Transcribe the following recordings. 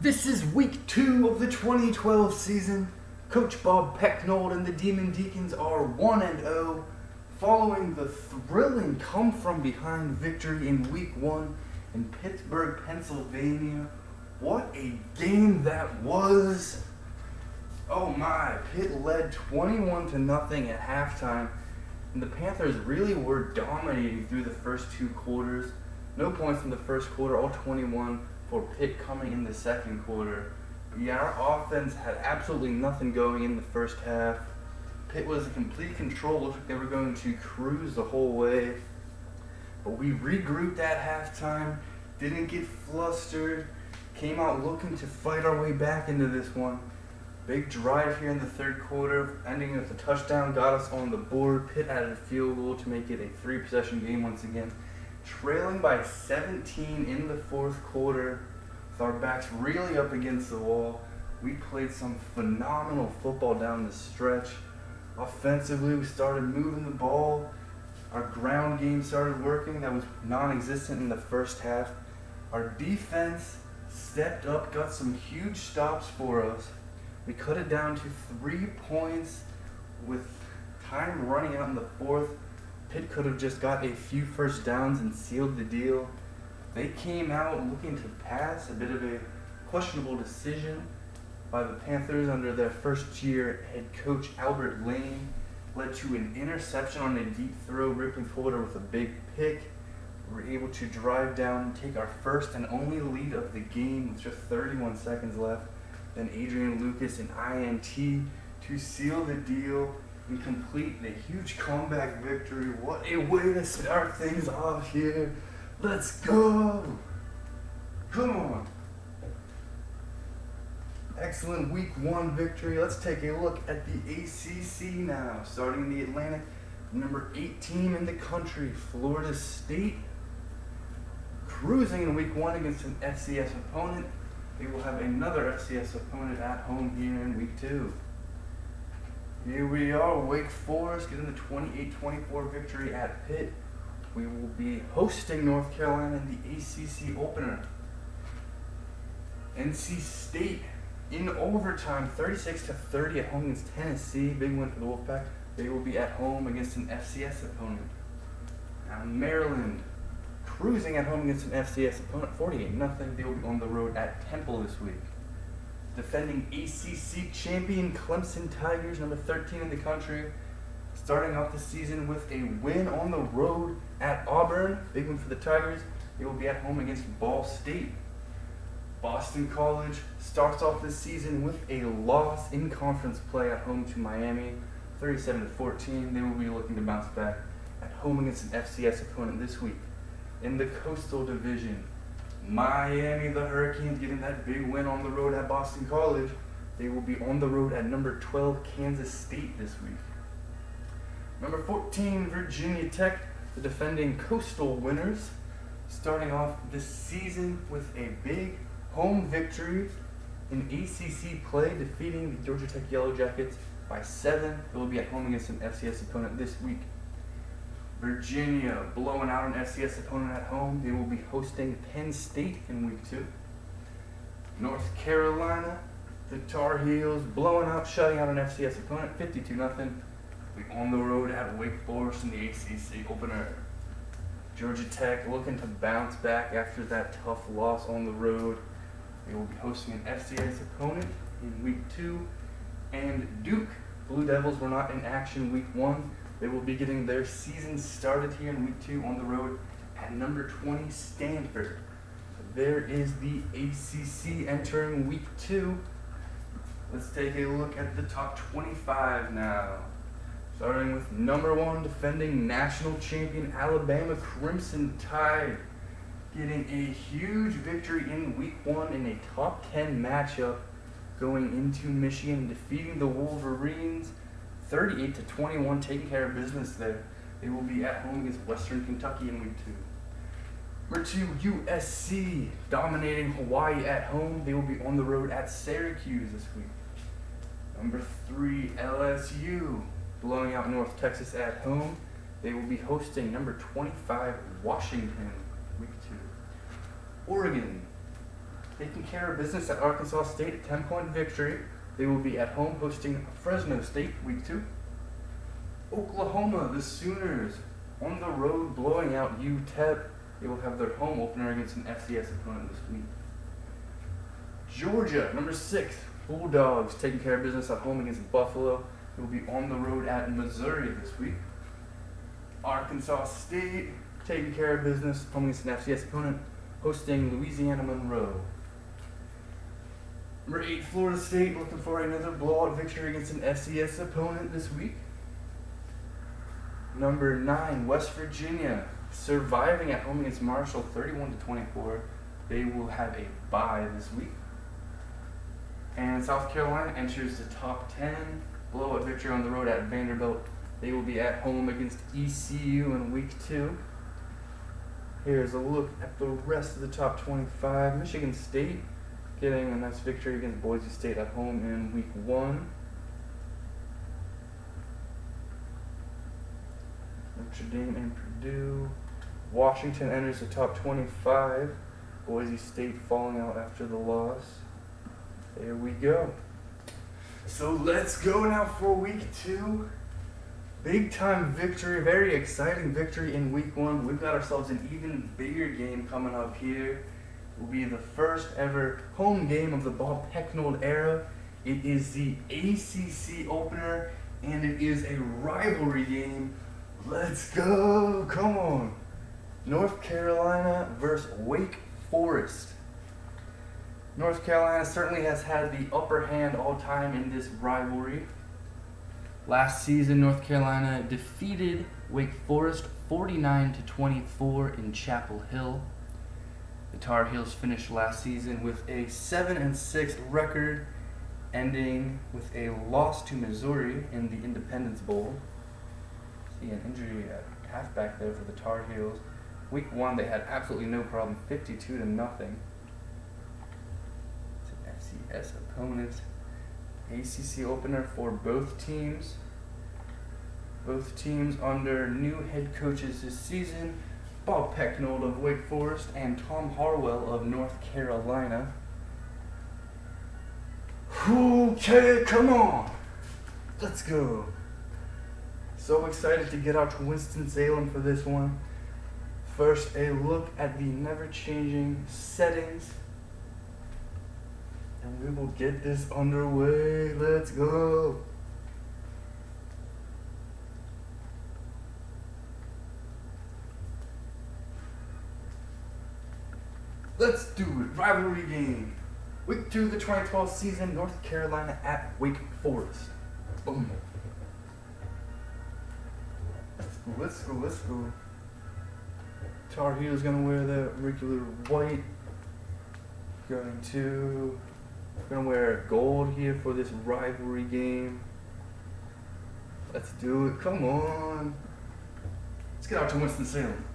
This is week 2 of the 2012 season. Coach Bob Pecknold and the Deacons are 1-0, following the thrilling come-from-behind victory in week 1 in Pittsburgh, Pennsylvania. What a game that was! Oh my, Pitt led 21-0 at halftime, and the Panthers really were dominating through the first 2 quarters. No points in the first quarter, all 21 for Pitt coming in the second quarter. Yeah, our offense had absolutely nothing going in the first half. Pitt was in complete control. Looked like they were going to cruise the whole way. But we regrouped at halftime, didn't get flustered, came out looking to fight our way back into this one. Big drive here in the third quarter, ending with a touchdown, got us on the board. Pitt added a field goal to make it a 3-possession game once again. Trailing by 17 in the fourth quarter, with our backs really up against the wall. We played some phenomenal football down the stretch. Offensively, we started moving the ball. Our ground game started working. That was non-existent in the first half. Our defense stepped up, got some huge stops for us. We cut it down to 3 points with time running out in the fourth. Pitt could have just got a few first downs and sealed the deal. They came out looking to pass, a bit of a questionable decision by the Panthers under their first-year head coach Albert Lane. Led to an interception on a deep throw, ripping forward with a big pick. We were able to drive down and take our first and only lead of the game with just 31 seconds left. Then Adrian Lucas and INT to seal the deal and complete the huge comeback victory. What a way to start things off here. Let's go. Come on. Excellent week 1 victory. Let's take a look at the ACC now. Starting in the Atlantic, number 8 team in the country, Florida State. Cruising in week 1 against an FCS opponent. They will have another FCS opponent at home here in week 2. Here we are, Wake Forest getting the 28-24 victory at Pitt. We will be hosting North Carolina in the ACC opener. NC State in overtime, 36-30 at home against Tennessee. Big win for the Wolfpack. They will be at home against an FCS opponent. Now Maryland cruising at home against an FCS opponent, 48-0. They will be on the road at Temple this week. Defending ACC champion Clemson Tigers, number 13 in the country, starting off the season with a win on the road at Auburn. Big win for the Tigers. They will be at home against Ball State. Boston College starts off the season with a loss in conference play at home to Miami, 37-14. They will be looking to bounce back at home against an FCS opponent this week. In the Coastal Division, Miami, the Hurricanes, getting that big win on the road at Boston College. They will be on the road at number 12, Kansas State this week. Number 14, Virginia Tech, the defending Coastal winners, starting off this season with a big home victory in ACC play, defeating the Georgia Tech Yellow Jackets by 7. They will be at home against an FCS opponent this week. Virginia blowing out an FCS opponent at home. They will be hosting Penn State in week 2. North Carolina, the Tar Heels blowing out, shutting out an FCS opponent, 52-0. Be on the road at Wake Forest in the ACC opener. Georgia Tech looking to bounce back after that tough loss on the road. They will be hosting an FCS opponent in week 2. And Duke Blue Devils were not in action week 1. They will be getting their season started here in week 2 on the road at number 20, Stanford. So there is the ACC entering week 2. Let's take a look at the top 25 now. Starting with number 1, defending national champion Alabama Crimson Tide. Getting a huge victory in week 1 in a top 10 matchup, going into Michigan, defeating the Wolverines 38-21, taking care of business there. They will be at home against Western Kentucky in week 2. Number 2, USC, dominating Hawaii at home. They will be on the road at Syracuse this week. Number 3, LSU, blowing out North Texas at home. They will be hosting number 25, Washington, week 2. Oregon taking care of business at Arkansas State, a 10-point victory. They will be at home hosting Fresno State, week 2. Oklahoma, the Sooners, on the road blowing out UTEP. They will have their home opener against an FCS opponent this week. Georgia, number 6, Bulldogs, taking care of business at home against Buffalo. They will be on the road at Missouri this week. Arkansas State, taking care of business home against an FCS opponent, hosting Louisiana Monroe. Number 8, Florida State, looking for another blowout victory against an FCS opponent this week. Number 9, West Virginia, surviving at home against Marshall 31-24. They will have a bye this week. And South Carolina enters the top 10, blowout victory on the road at Vanderbilt. They will be at home against ECU in week 2. Here's a look at the rest of the top 25. Michigan State getting a nice victory against Boise State at home in week 1. Notre Dame and Purdue. Washington enters the top 25. Boise State falling out after the loss. There we go. So let's go now for week 2. Big time victory, very exciting victory in week 1. We've got ourselves an even bigger game coming up here. It will be the first ever home game of the Bob Pecknold era. It is the ACC opener, and it is a rivalry game. Let's go, come on. North Carolina versus Wake Forest. North Carolina certainly has had the upper hand all time in this rivalry. Last season, North Carolina defeated Wake Forest 49-24 in Chapel Hill. The Tar Heels finished last season with a 7-6 record, ending with a loss to Missouri in the Independence Bowl. See an injury at halfback there for the Tar Heels. Week 1, they had absolutely no problem, 52-0. FCS opponent. ACC opener for both teams. Both teams under new head coaches this season. Bob Pecknold of Wake Forest and Tom Harwell of North Carolina. Okay, come on. Let's go. So excited to get out to Winston-Salem for this one. First, a look at the never-changing settings. And we will get this underway. Let's go. Let's do it. Rivalry game. Week 2 of the 2012 season. North Carolina at Wake Forest. Boom. Let's go. Tar Heels gonna wear the regular white. Gonna wear gold here for this rivalry game. Let's do it. Come on. Let's get out to Winston-Salem.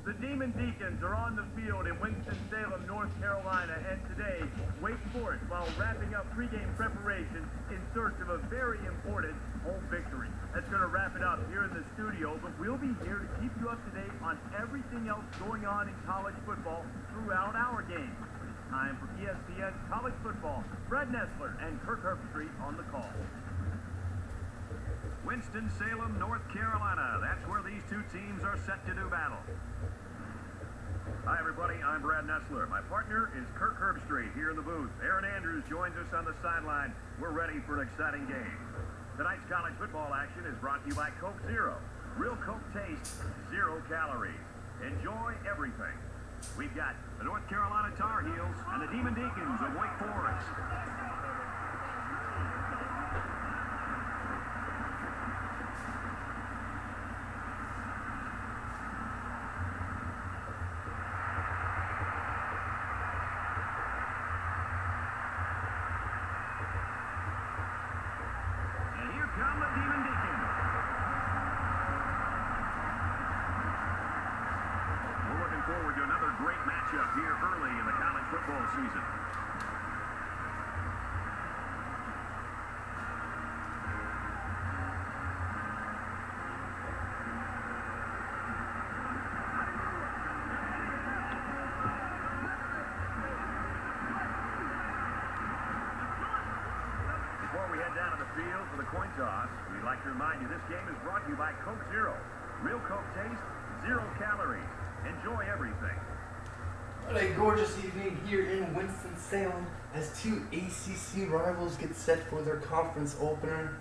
The Deacons are on the field in Winston-Salem, North Carolina, and today, Wake Forest, while wrapping up pregame preparations in search of a very important home victory. That's going to wrap it up here in the studio, but we'll be here to keep you up to date on everything else going on in college football throughout our game. It's time for ESPN's College Football. Brad Nessler and Kirk Herbstreit on the call. Winston-Salem, North Carolina. That's where these two teams are set to do battle. Hi, everybody. I'm Brad Nessler. My partner is Kirk Herbstreit here in the booth. Aaron Andrews joins us on the sideline. We're ready for an exciting game. Tonight's college football action is brought to you by Coke Zero. Real Coke taste, 0 calories. Enjoy everything. We've got the North Carolina Tar Heels and the Demon Deacons of Wake Forest. And here come the Demon Deacons. We're looking forward to another great matchup here early in the college football season. Before we head down to the field for the coin toss, we'd like to remind you this game is brought to you by Coke Zero. Real Coke taste, 0 calories. Enjoy everything. What a gorgeous evening here in Winston-Salem as two ACC rivals get set for their conference opener.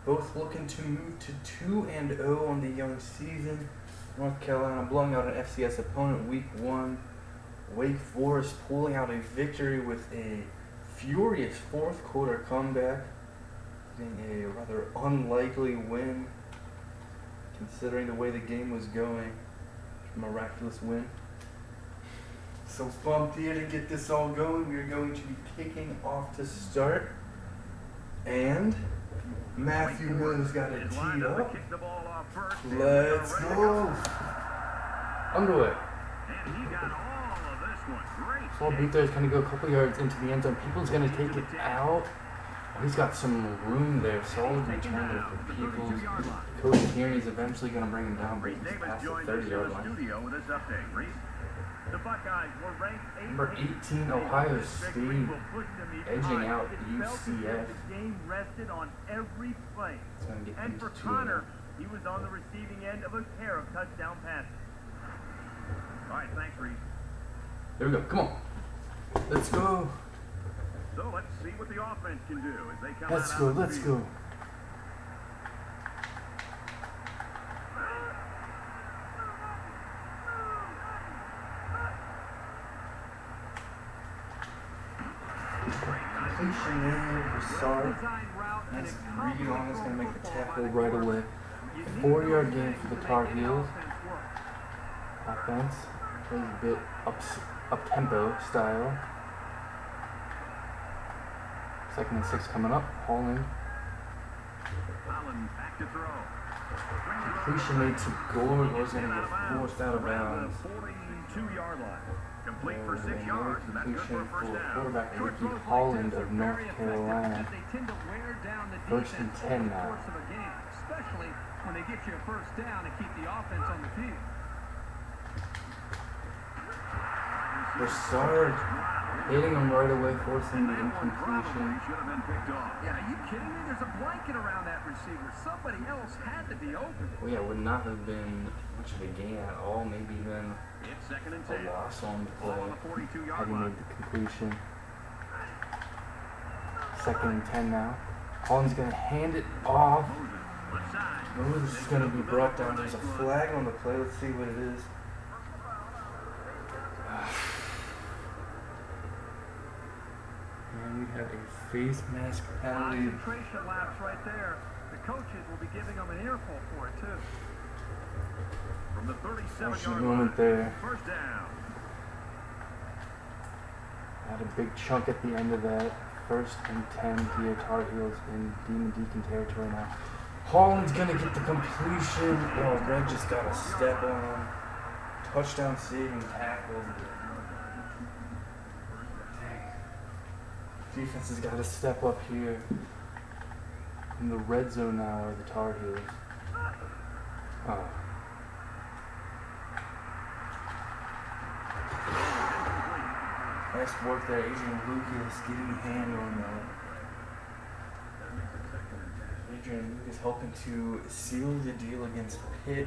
Both looking to move to 2-0 on the young season. North Carolina blowing out an FCS opponent week 1. Wake Forest pulling out a victory with a furious fourth quarter comeback. Getting a rather unlikely win considering the way the game was going. Miraculous win. So pumped here to get this all going. We are going to be kicking off to start. And Matthew Miller's got it teed up. Let's go. Underway. And he got all of this one. Great. Ball beat there is going to go a couple yards into the end zone. People's going to take it out. Oh, he's got some room there. Solid return for Peoples. Coach Tierney's eventually going to bring him down, but he's past the 30-yard line. The Buckeyes were ranked Number 18, Ohio State, edging out UCF. The game rested on every play. It's going to get And for Connor, he was on the receiving end of a pair of touchdown passes. All right, thanks, Reese. There we go. Come on. Let's go. So let's see what the offense can do as they come Let's out go. on the Let's field. go. Completion there for Sark. Nice read on it's going to make the tackle Right away. 4-yard gain for the Tar Heels. Offense plays a bit up-tempo style. 2nd and 6 coming up. Holland. Allen back to throw. Completion made to Gore. Gore's going to get forced out of bounds. 42-yard line. Complete for 6 Another yards, and that's good for a completion first for down. quarterback Ricky Holland of North Carolina. 1st and 10 now. Especially when they get you a first down and keep the offense on the field. Broussard hitting him right away, forcing the incompletion. Should have been picked off. Yeah, are you kidding me? There's a blanket around that receiver. Somebody else had to be open. Well, yeah, it would not have been much of a gain at all, maybe even It's 2nd and a 10. loss on the Ball play. on the 42-yard Had he line. made the completion. 2nd and 10 now. Holland's going to hand it off. Left side. Moses is going to be brought down. There's a flag on the play. Let's see what it is. And we have a face mask penalty. Concentration lapse right there. The coaches will be giving them an earful for it, too. From the Fortunate 37-yard moment line. there. First down. Had a big chunk at the end of that. 1st and 10 here. Tar Heels in Demon Deacon territory now. Holland's going to get the completion. Oh, Red just got a step on him. Touchdown saving tackle. Defense has got to step up here. In the red zone now are the Tar Heels. Oh. Nice work there, Adrian Lucas getting a hand on that. Adrian Lucas helping to seal the deal against Pitt.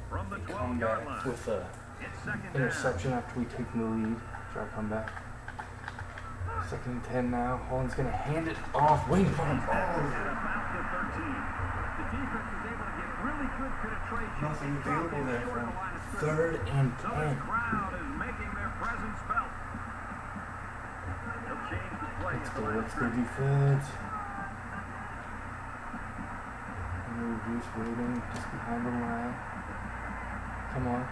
From the They come 12-yard back line. with a It's 2nd down. Interception after we take the lead. Try to come back. 2nd and 10 now. Holland's going to hand it off. Waiting for him. At about the 13. The defense was able to get really good penetration. Nothing available there Short of for the line of scrimmage. Third and So the 10. crowd is making their presence felt. They'll change the play at the line of Let's go scrimmage. defense. Reese waiting just behind the line. Come on.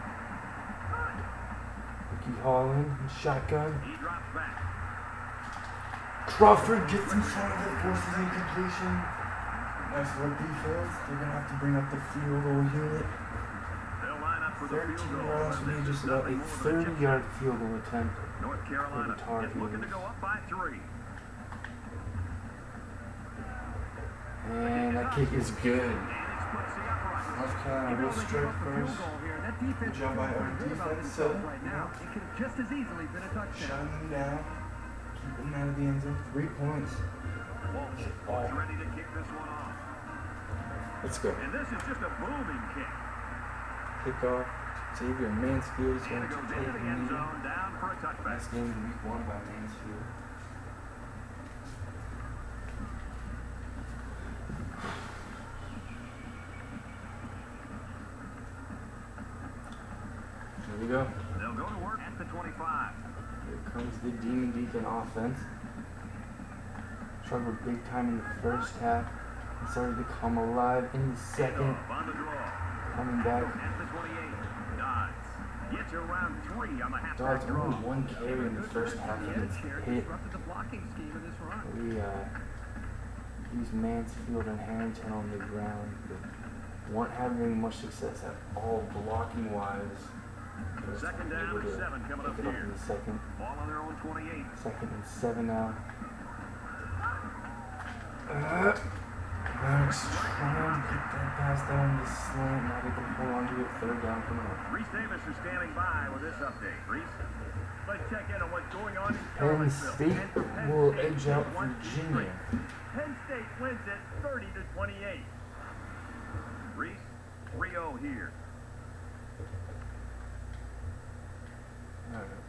Ricky Holland, shotgun. He drops back. Crawford gets in front of it, forces incompletion. Nice work defense. They're going to have to bring up the field goal unit. They'll line up for the 13 field goal. yards, we need just about A 30-yard field goal attempt. North Carolina Tar is looking to Heels. go up by 3. And that kick is good. And it splits the upright. North Carolina will strike first. Good job by our defense. So, Right now, it could have just as easily been a touchdown. shutting them down. Keep them out of the end zone. 3 points. Walsh is ready to kick this one off. Let's go. And this is just a booming kick. Kickoff. Xavier Mansfield is And going it to goes take into the end me. zone, down for a touchback. Last game of week 1 by Mansfield. Here we go. They'll go to work at the 25. Here comes the Demon Deacon offense. Struggled big time in the first half. And started to come alive in the second. Kickoff on the draw. Coming back. At the 28. Dodds gets around 3 on the halfback Dodds draw. only 1 carry in the first half against PITT. Disrupted the blocking scheme of this run. We used Mansfield and Harrington on the ground, but weren't having much success at all blocking wise. Second down and 7 coming up pick it up in here. the second. Ball on their own 28. 2nd and 7 now. Max trying to get that pass down the slant. Now they can hold on to it. 3rd down coming up. Reese Davis is standing by with this update. Reese? Let's check in on what's going on in Penn Charlottesville. State And for Penn will State, edge out it wants to be Virginia. Penn State wins it 30-28. Reese? 3-0 here. Alright.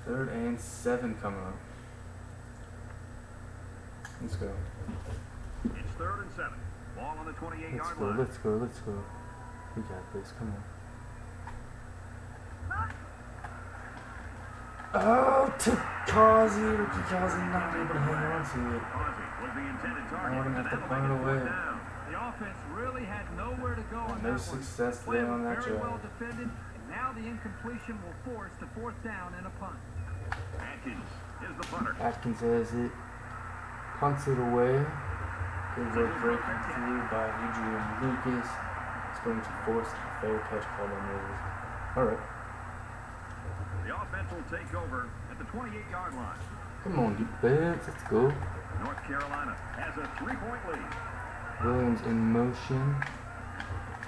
3rd and 7 coming up. Let's go. It's 3rd and 7. Ball on the 28-yard line. Let's go. We got this. Come on. Oh, Takazi. Ricky Kazi not able to hang on to it. Ozzie was the intended target. Now we're gonna have to and punt it that'll make away. fourth down. The offense really had nowhere to go on No that one. success Play there was on that very well drive. defended, and now the incompletion will force the 4th down and a punt. Atkins is the punter. Atkins has it. Punts it away. Good work breaking through by Adrian Lucas. It's going to force a fair catch call on Moses. Alright. The offense will take over at the 28-yard line. Come on, defense. Let's go. North Carolina has a 3-point lead. Williams in motion.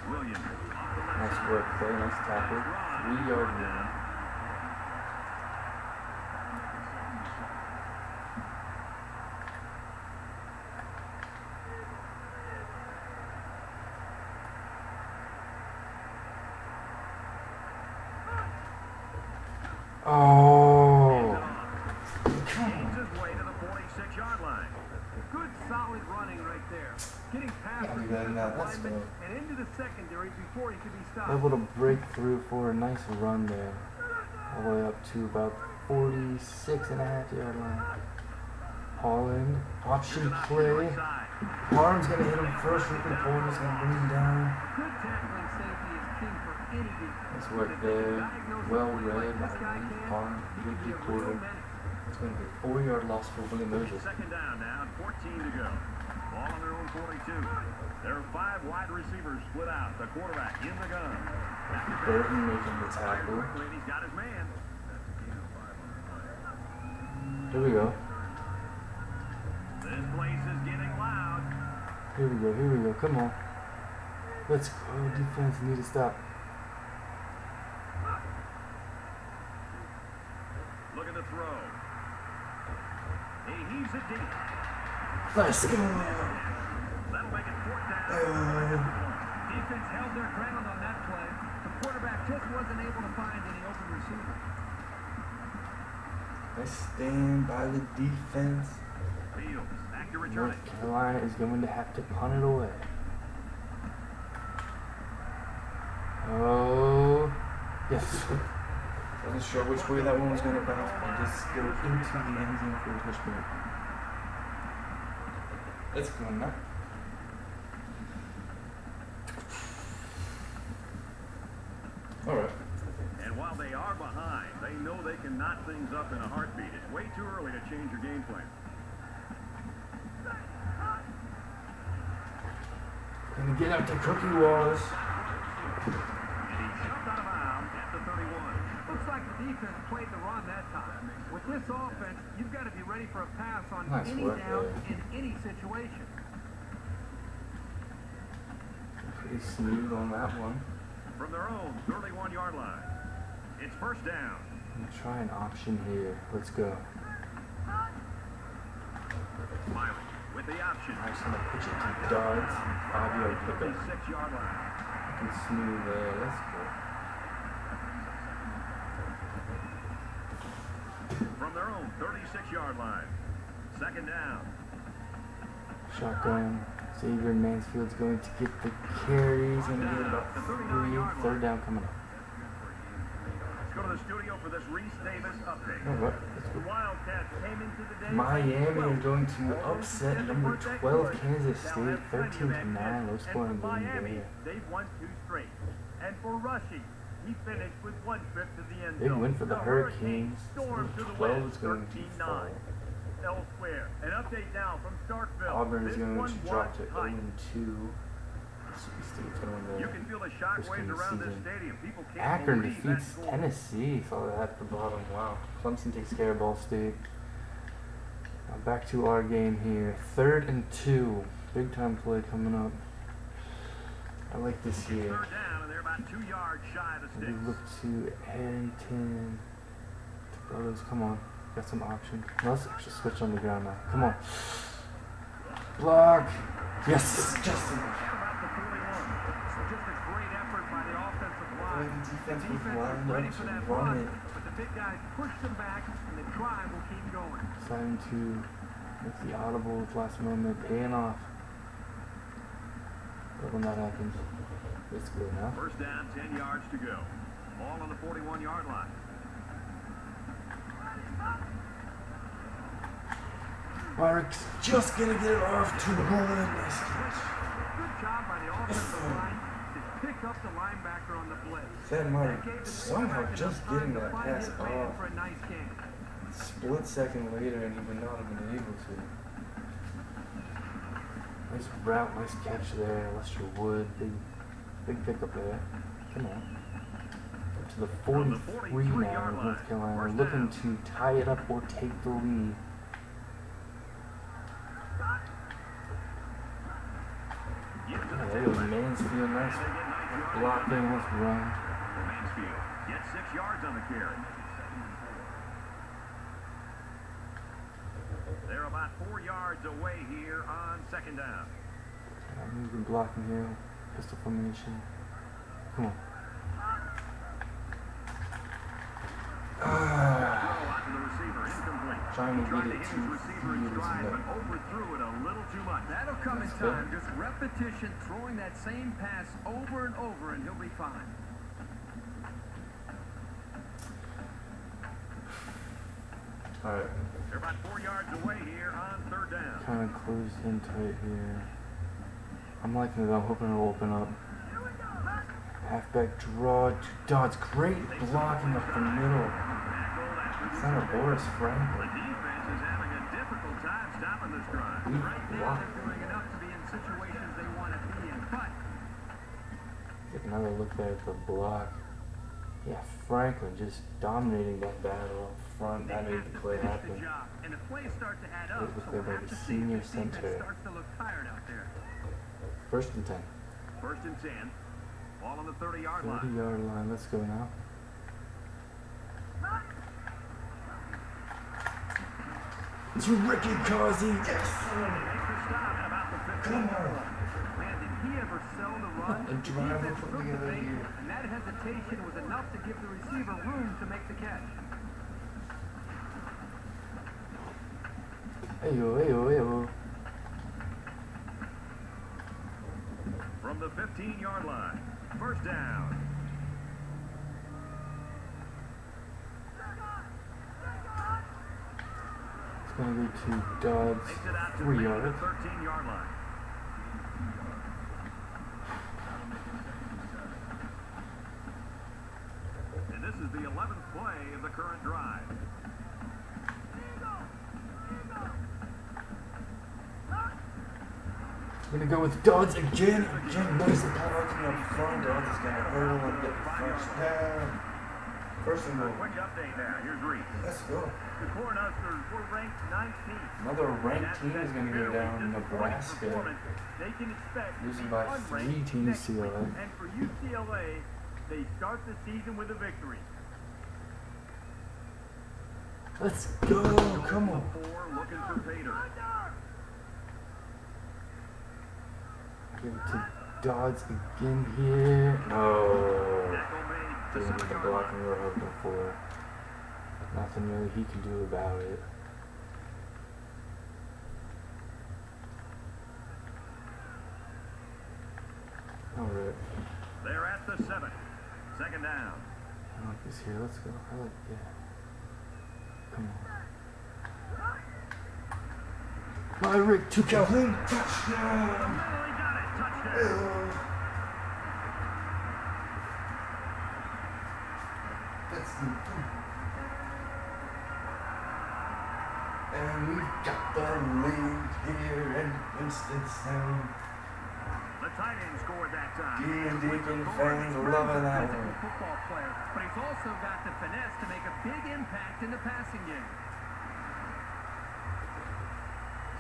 Williams off the left Nice side. work there. Nice tackle. 3-yard run. Oh. Gains his way to the 46-yard line. Good solid running right there. Getting past Yeah, we the got it now. defensive Let's lineman go. and into the secondary before he could be stopped. Able to break through for a nice run there. All the way up to about 46.5-yard line. Holland. Option play. Harm's going to hit him first. Ricky Porter's going to bring him down. Good tackling safety is king for any defense. Nice work there. Well read by Harm. Ricky Porter. It's going to be a 4-yard loss for William Moses. Second down now, 14 to go. Ball on their own 42. There are 5 wide receivers split out. The quarterback in the gun. Burton making the tackle. Quickly, and he's got his man. Here we go. This place is getting loud. Here we go. Come on. Let's go. Defense need to stop. Look at the throw. He heaves it deep. Let's go. That'll make it 4th down. Defense held their ground on that play. The quarterback just wasn't able to find any open receiver. Nice stand by the defense. Fields back to return it. North Carolina is going to have to punt it away. Oh, yes. Wasn't sure which way that one was going to bounce, but just go into the end zone for a touchdown. Let's go now. Alright. And while they are behind, they know they can knot things up in a heartbeat. It's way too early to change your game plan. Gonna get out to Cookie Wallace. And he jumped out of bounds at the 31. Looks like the defense played the run that time. With this offense, you've got to be ready for a pass on Nice any work down there. in any situation. Pretty smooth on that one. From their own 31-yard line. It's first down. I'm gonna try an option here. Let's go. Miley with the option. I'm just gonna pitch it to Dodds. 5-yard pickup. 56-yard line. Looking smooth there. Let's go. From their own 36-yard line. Second down. Shotgun. Xavier Mansfield's going to get the carries and get about 3. Third down coming up. Let's go to the studio for this Reese Davis update. Alright, let's The go. Wildcats came into the day. Miami are going to upset number 12 Kansas State, 13-9, low scoring game Miami, there. they've won 2 straight. And for rushing, he finished with 1 trip to the end Big zone. win for the Hurricanes. Stormed to the 12 west, is going to 13-9. fall. Elsewhere, an update now from Starkville. Auburn is This going one to drop to was tight. 0-2. Mississippi State's going to win You there. can feel the shockwaves around this season. stadium. People can't Akron believe defeats that goal. Tennessee. Saw that at the bottom. Wow. Clemson takes care of Ball State. Now back to our game here. 3rd and 2. Big time play coming up. I like this here. Third down, and they're about 2 yards shy of the We sticks. look to Harrington. Brothers, come on. Got some option. No, let's actually switch on the ground now. Come on. Block. Yes. Justin. About the 41. Just a great effort by the offensive line. The defense The was defense lined was ready up for to that run run, it. but the big guys pushed them back, and the drive will keep going. Deciding to make the audible with last moment. Paying off. But when that happens, let's go now. First down, 10 yards to go. Ball on the 41-yard line. Mark's just gonna get it off to one. Nice catch. Good job by the offensive line to pick up the linebacker on the blitz. Thad That Mark gave the somehow quarterback just enough time getting to that find pass his man off. for a nice game. Split second later, and he would not have been able to. Nice route, nice catch there. Lester Wood, big pickup there. Come on. Up to the 43 now of North Carolina. Looking to tie it up or take the lead. Yeah, there goes Mansfield. Nice blocking. Let's run. Mansfield gets 6 yards on the carry. They're about 4 yards away here on second down. I'm moving blocking here. Pistol formation. Come on. Throw out to the receiver, incomplete. Trying to He tried get to it hit to his receiver in Fields, stride, but but overthrew it a little too much. That'll come in That's good. time. Just repetition, throwing that same pass over and over, and he'll be fine. Alright. They're about 4 yards away here on third down. Kind of closed in tight here. I'm liking it. I'm hoping it'll open up. Halfback draw to Dodds. Great blocking up the middle. Center Boris The Franklin. defense is having a difficult time stopping this drive. Weak Right now, block. they're doing enough to be in situations they want to be in, but Get another look there at the block. Yeah, Franklin just dominating that battle up front. That made the play finish the happen. job, and the plays start to add up. Good look So there we'll by have the to see if senior this defense center. starts to look tired out there. 1st and 10. First and 10. Ball on the 30-yard line. 30-yard line. Let's go now. To Ricky Causey. Yes. Makes the stop at about the 15-yard line. Man, did he ever sell the run? A The drive defense put took the together bait, here. and that hesitation was enough to give the receiver room to make the catch. Ayo, ayo, ayo. from the 15-yard line. First down. It's going to go to Dodds, Makes it out to 3 the yards. 13-yard line. And this is the 11th play of the current drive. We're going to go with Dodds again. Again, notice the penalty up front. Dodds is going to hurdle and get the first down. First and goal. Quick update now. Here's Reese. Let's go. The Cornhuskers were ranked 19th. Another ranked team is going to go down. Nebraska. They can expect Losing the by unranked 3 to next week. UCLA. And for UCLA, they start the season with a victory. Let's go. Come on. 4 looking for Pater. Give it to Dodds again here. No. Tackle made to Didn't get the 7-yard block line. we were hoping for. Nothing really he can do about it. Alright. They're at the 7. Second down. I like this here. Let's go. I like that. Come on. My Rick to Calhoun. Touchdown. Finally got it. Touchdown. That's the and we've got the lead here in Winston-Salem. The tight end scored that time. Deacon fans loving that Physical one. football player, but he's also got the finesse to make a big impact in the passing game.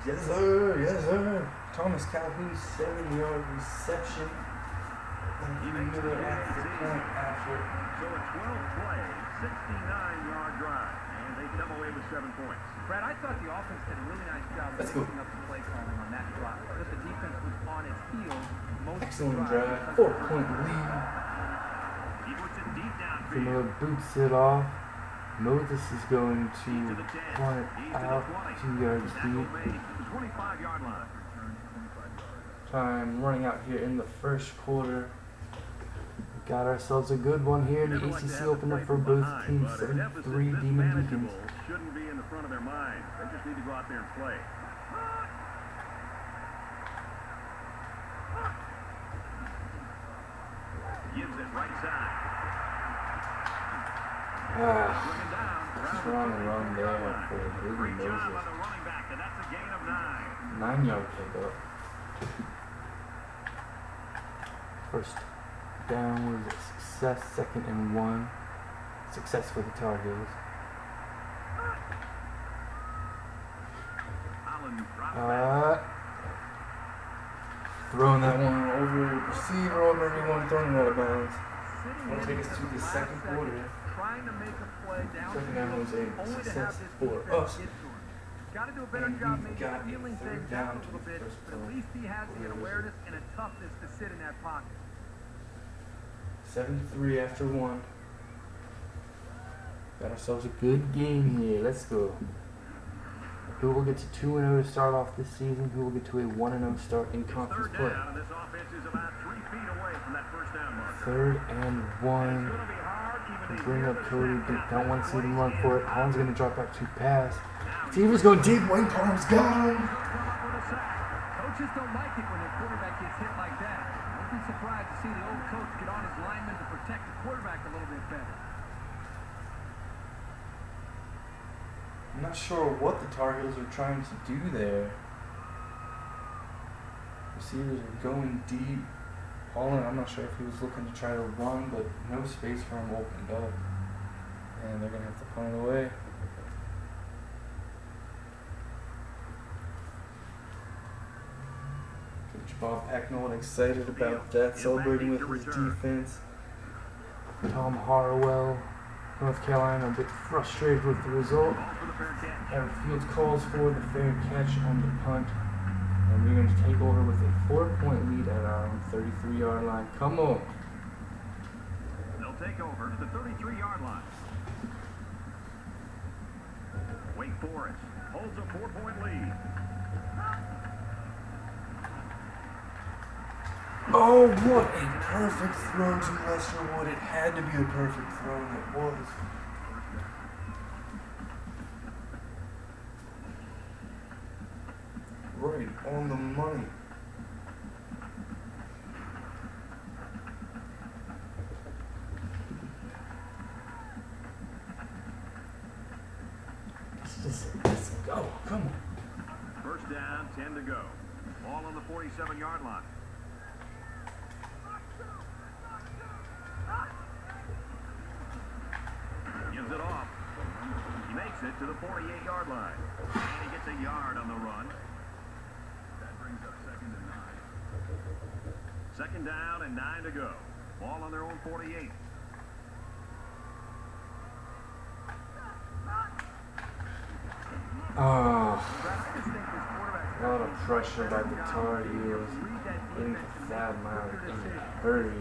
Yes, sir. Yes, sir. Thomas Calhoun's 7-yard reception. He And makes Miller it at the point after. So a 12-play, 69-yard drive, and they come away with 7 points. Brad, I thought the offense did a really nice job of Let's go. mixing up the play calling on that drive, but the defense was on its heels most Excellent of the drive. 4-point lead. He puts it deep So Miller downfield. boots it off. Moses is going to He's to the 10. punt He's to the out 20. 2 yards Tackle deep. made to the 25-yard line. Time running out here in the first quarter. We got ourselves a good one here. The Never like to ACC have to opener play for from both behind, teams. but a deficit 7-3 this Demon Deacons. manageable shouldn't be in the front of their mind. They just need to go out there and play. Gives it right side. Bringing down. Just run and run there for Great Ruben job by Moses. the running back, and that's a gain of 9. 9-yard pickup. First down was a success. 2nd and 1. Success for the Tar Heels. Allen drops back. Throwing that one over receiver on everyone, throwing it out of bounds. Sitting That'll in take us to for the last second quarter. trying to make a play Second down was a downfield, only to have success this for defense us. get to him. Got to do a better And job we've maybe got a feeling third things down out a to little the bit, first but at play. least he has an Where was awareness and a toughness to sit in that pocket. 7-3 after 1. Got ourselves a good game here. Let's go. Who will get to 2-0 to start off this season? Who will get to a 1-0 start in conference Third play? down, and this offense is about 3 feet away from that first down marker. 3rd and 1. It's going to be hard even to Bring hear up the Cody. snap Don't want to see them run count. for it. Holland's going to drop back to pass. Now he's Receivers going deep. Wayne Palmer's gone. come up with a sack. Coaches don't like it when their quarterback gets hit like that. Don't be surprised to see the old coach get on his lineman to protect the quarterback a little bit better. I'm not sure what the Tar Heels are trying to do there. Receivers are going deep. Holland, I'm not sure if he was looking to try to run, but no space for him opened up. And they're going to have to punt it away. Coach Bob Pecknold excited about that, celebrating with his defense. Tom Harwell, North Carolina, a bit frustrated with the result. Ball for the fair catch. Aaron Fields calls for the fair catch on the punt. And we're going to take over with a 4-point lead at our own 33-yard line. Come on. They'll take over to the 33-yard line. Wake Forest holds a 4-point lead. Oh, what a perfect throw to Lester Wood. It had to be a perfect throw, and it was. Right on the money. Let's go. Come on. First down, 10 to go. Ball on the 47-yard line. Gives it off. He makes it to the 48-yard line. And he gets a yard on the run. That brings up 2nd and 9. 2nd down and 9 to go. Ball on their own 48. Oh, a lot of pressure by the Tar Heels into Thad Miller in a hurry.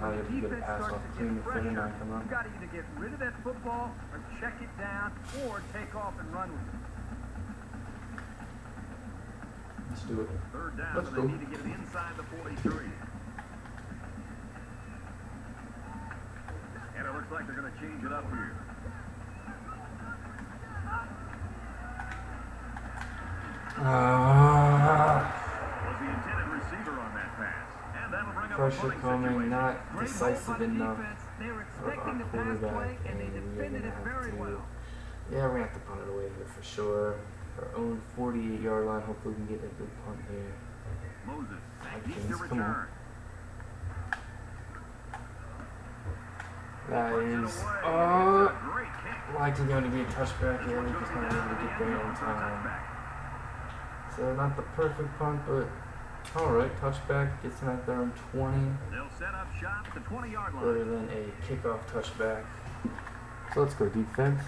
Not able to get a pass off clean to finish not come up. You've got to either get rid of that football or check it down or take off and run with it. Let's do it. Third down, Let's and go. they need to get it inside the 43. And it looks like they're going to change it up here. Was the intended receiver on that pass. And that'll bring up a Pressure punting coming, situation. not Great decisive hold by the enough defense. They were for expecting our the pass play, quarterback, and they and we're defended gonna it very have well. to. Yeah, we're gonna have to punt it away here for sure. Our own 48-yard line. Hopefully, we can get a good punt here. Moses needs to Deacons, come on. return. That Puts it is away. It's a great kick. likely going to be a touchback. Yeah, we're just not able to get there on For a time. touchback. So not the perfect punt, but all right. Touchback gets them at their own 20. They'll set up shop at the 20-yard Better line. than a kickoff touchback. So let's go defense.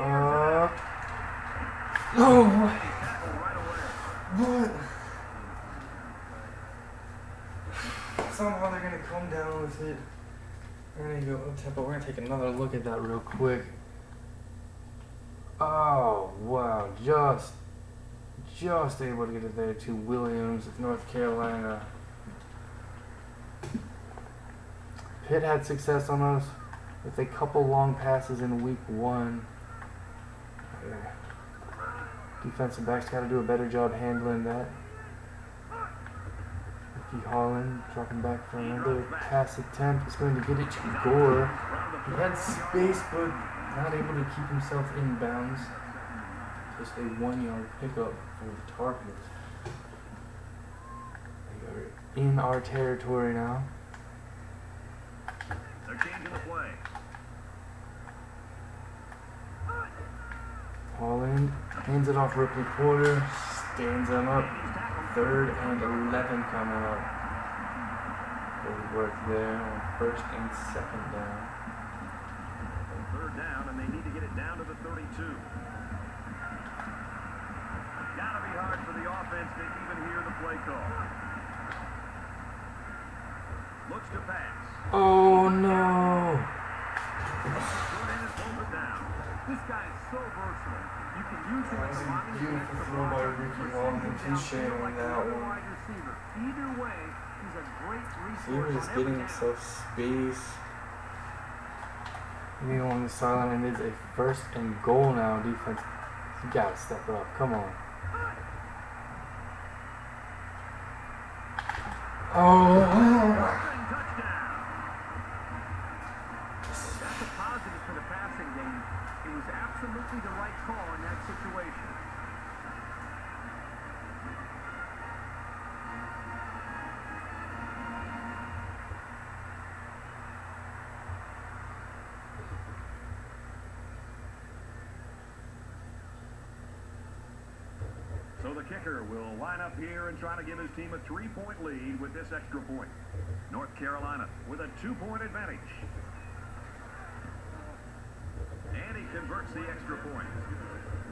Oh, what? Somehow they're gonna come down with it. We're gonna go up tempo. We're gonna take another look at that real quick. Oh wow, just able to get it there to Williams of North Carolina. Pitt had success on us with a couple long passes in week 1. Defensive backs got to do a better job handling that. Ricky Holland dropping back for another pass attempt. He's going to get it to Gore. He had space, but not able to keep himself in bounds. Just a 1-yard pickup for the Tar Heels. They are in our territory now. They're changing the play. Holland hands it off Ripley Porter, stands him up. 3rd and 11 coming up. Good work there on 1st and 2nd down. 3rd down, and they need to get it down to the 32. Gotta be hard for the offense to even hear the play call. Looks to pass. Oh no! This guy is so versatile. You can use him That as was a a line beautiful throw by Ricky Holland. Touche on that one. wide receiver. Either way, he's a great He resource was on getting every down. himself space. Being on the sideline, and it's a 1st and goal now. Defense, you gotta step it up. Come on. Oh! That's a positive for the passing game. It was absolutely the right call in that situation. So the kicker will line up here and try to give his team a 3-point lead with this extra point. North Carolina with a 2-point advantage. And he converts the extra point.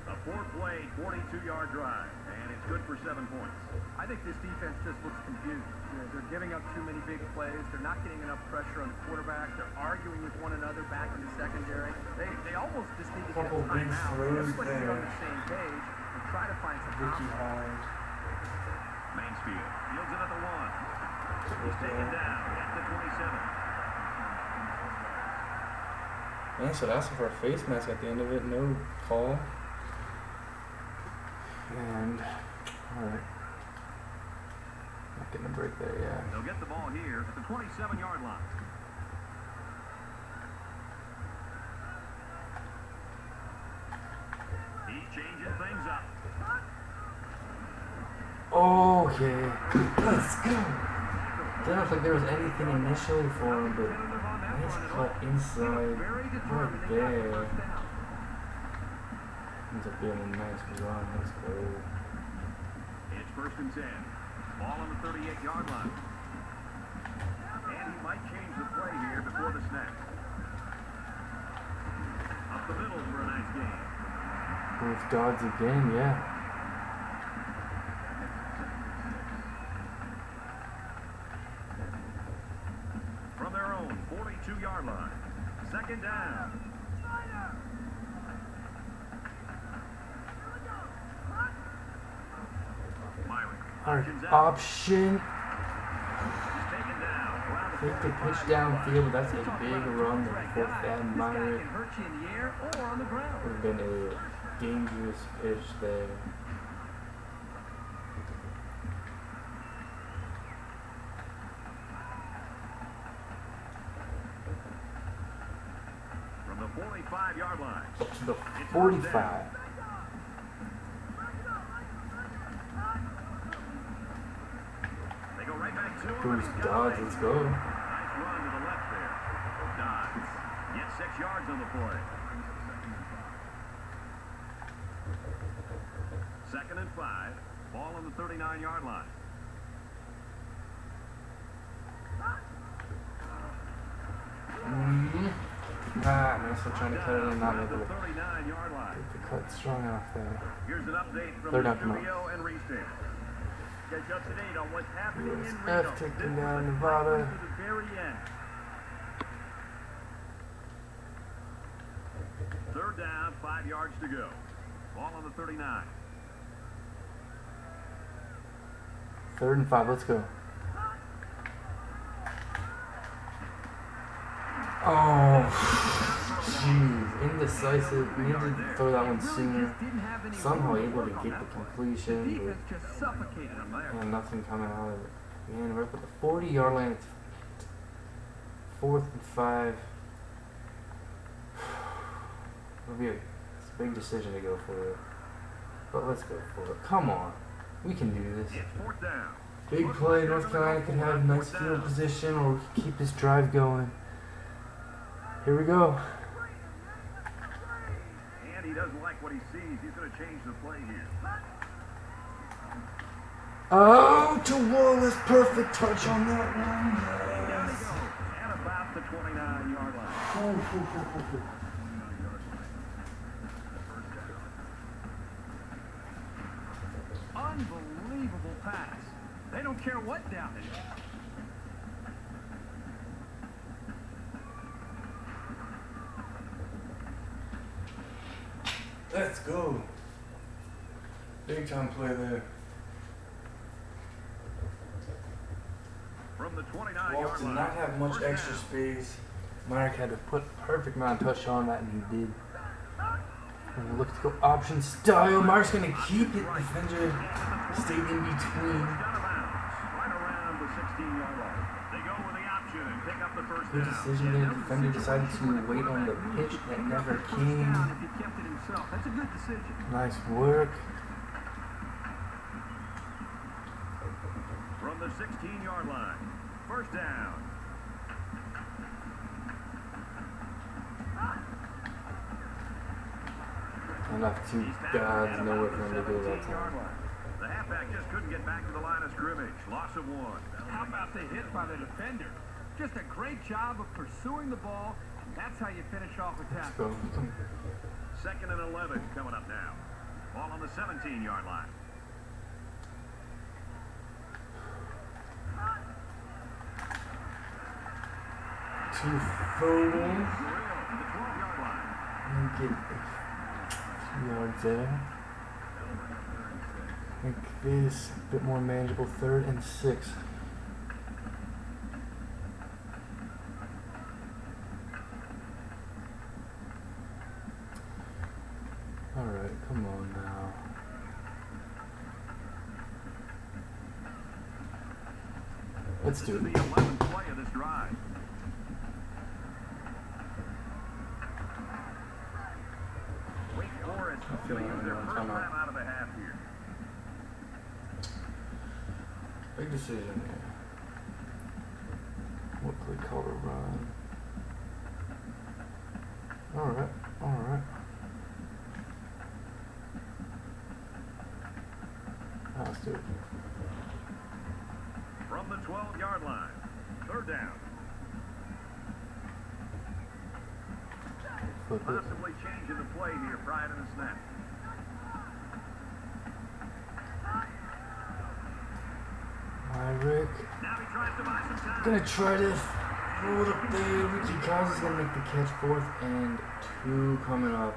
A 4-play, 42-yard drive, and it's good for 7 points. I think this defense just looks confused. They're giving up too many big plays. They're not getting enough pressure on the quarterback. They're arguing with one another back in the secondary. They almost just need to get a Couple big timeout, throws especially there. on the same page. And try to find some Ricky confidence. Hard. Mansfield yields it at the 1. He's taken down at the 27. Man, so asking for a face mask at the end of it, no call. And, alright. Not getting a break there, yeah. They'll get the ball here at the 27-yard line. He's changing things up. Okay, let's go. Didn't look like there was anything initially for him, but nice cut inside right there. Ends up being a nice run. Let's go. It's 1st and 10. Ball on the 38-yard line. And he might change the play here before the snap. Up the middle for a nice game. With Dodds again, yeah. From their own 42-yard line. 2nd down. Option. He's taken down. Take the pitch downfield. That's a big run there for Thad Myrick. Can hurt you in the air or on the ground. Would have been a dangerous pitch there. From the 45-yard line. Up to the 45. They go right back to him. Who's Dodds? Let's go. Nice run to the left there. Dodds gets 6 yards on the play. 2nd and 5. Ball on the 39-yard line. I'm still trying to cut it in, not able to 39-yard line. get the cut strong enough there. Here's an update from They're the not coming studio and restate. Catch up to date on what's happening in USF Reno. taking This down was Nevada. to the very end. 3rd down, 5 yards to go. Ball on the 39. 3rd and 5, let's go. Oh, jeez, indecisive. Needed to throw that one sooner. Somehow able to get the completion, Defense just suffocated him there. and nothing coming out of it. Man, we're up at the 40-yard line. It's 4th and 5. It'll be a big decision to go for it, but let's go for it. Come on, we can do this. It's 4th down. Big play. North Carolina could have nice field position, or we can keep this drive going. Here we go. And he doesn't like what he sees. He's going to change the play here. Oh, to Wallace, perfect touch on that one. Down he Yes. goes. At about the 29-yard line. Unbelievable pass. They don't care what down it is. Let's go. Big time play there. From the Walt 29-yard did line. not have much 1st extra down. space. Myrick had to put perfect amount of touch on that, and he did. And look to go option style. Myrick's gonna keep it. Defender stayed in between. Out of bounds. Right around the 16-yard line. They go with the option and pick up the 1st Good down. decision there. Defender decided to wait on the pitch that never came. Down if he kept it himself. That's a good decision. Nice work. From the 16-yard line. 1st down. Enough to God's nowhere for him to go that time. The halfback just couldn't get back to the line of scrimmage. Loss of 1. How about the hit by the defender? Just a great job of pursuing the ball, and that's how you finish off a Let's tackle. go. 2nd and 11 coming up now. Ball on the 17-yard line. Two photos. Drill, the 12-yard line. And get a few yards there. Make this a bit more manageable. 3rd and 6. Alright, come on now. Let's do it. The 11th play of this drive. Wake Forest going to use their first time out of the half here. Big decision here. What play call to run? Alright, alright. Let's do it. From the 12-yard line. 3rd down. Flip it. Possibly changing the play here prior to the snap. Rick. Now he tries to buy some time. Gonna try to throw it up there. Ricky Cows is gonna make the catch. 4th and 2 coming up.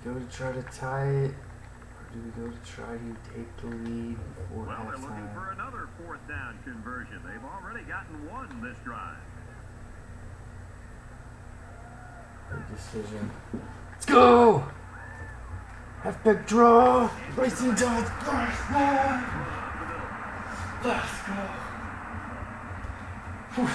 Do we go to try to tie it, or do we go to try to take the lead before Well, they're looking halftime? for another 4th down conversion. They've already gotten one this drive. Big decision. Let's go! Halfback draw! Racing Dodge! Let's go! Whew.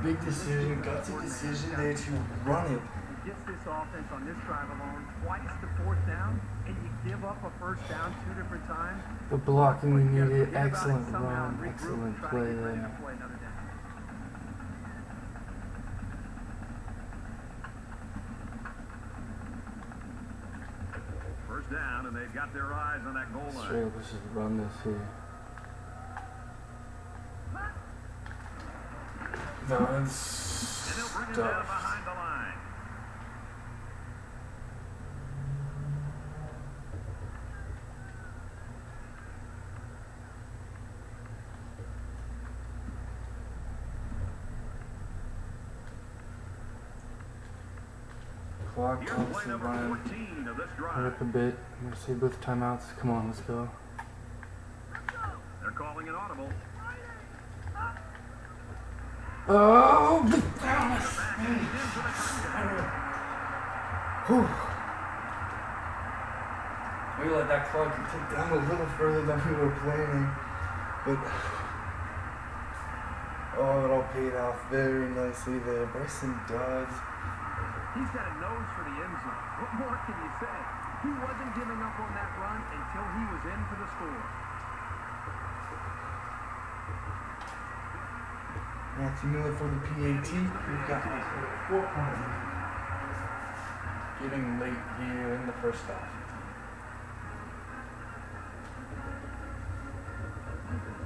Big decision, gutsy decision there to run it. He gets this offense on this drive alone twice to 4th down, and you give up a 1st down 2 different times. The blocking we You needed, forget about it excellent somehow run, and regroup excellent and try to play get ready to there. play another down. First down, and they've got their eyes on that goal line. Straight up, let's just run this here. That's And they'll bring it down stuff. behind the line. Clock Here's counts play and number run. 14 of this Hurry drive. up a bit. I'm gonna save both timeouts. Come on, let's go. They're calling an audible. Oh, big Back and he's in for the touchdown. Whew. We let that clock tick down a little further than we were planning, but oh, it all paid off very nicely there. Bryson Dodds. He's got a nose for the end zone. What more can you say? He wasn't giving up on that run until he was in for the score. Matthew Miller for the PAT. We've got 4 points. Getting late here in the first half.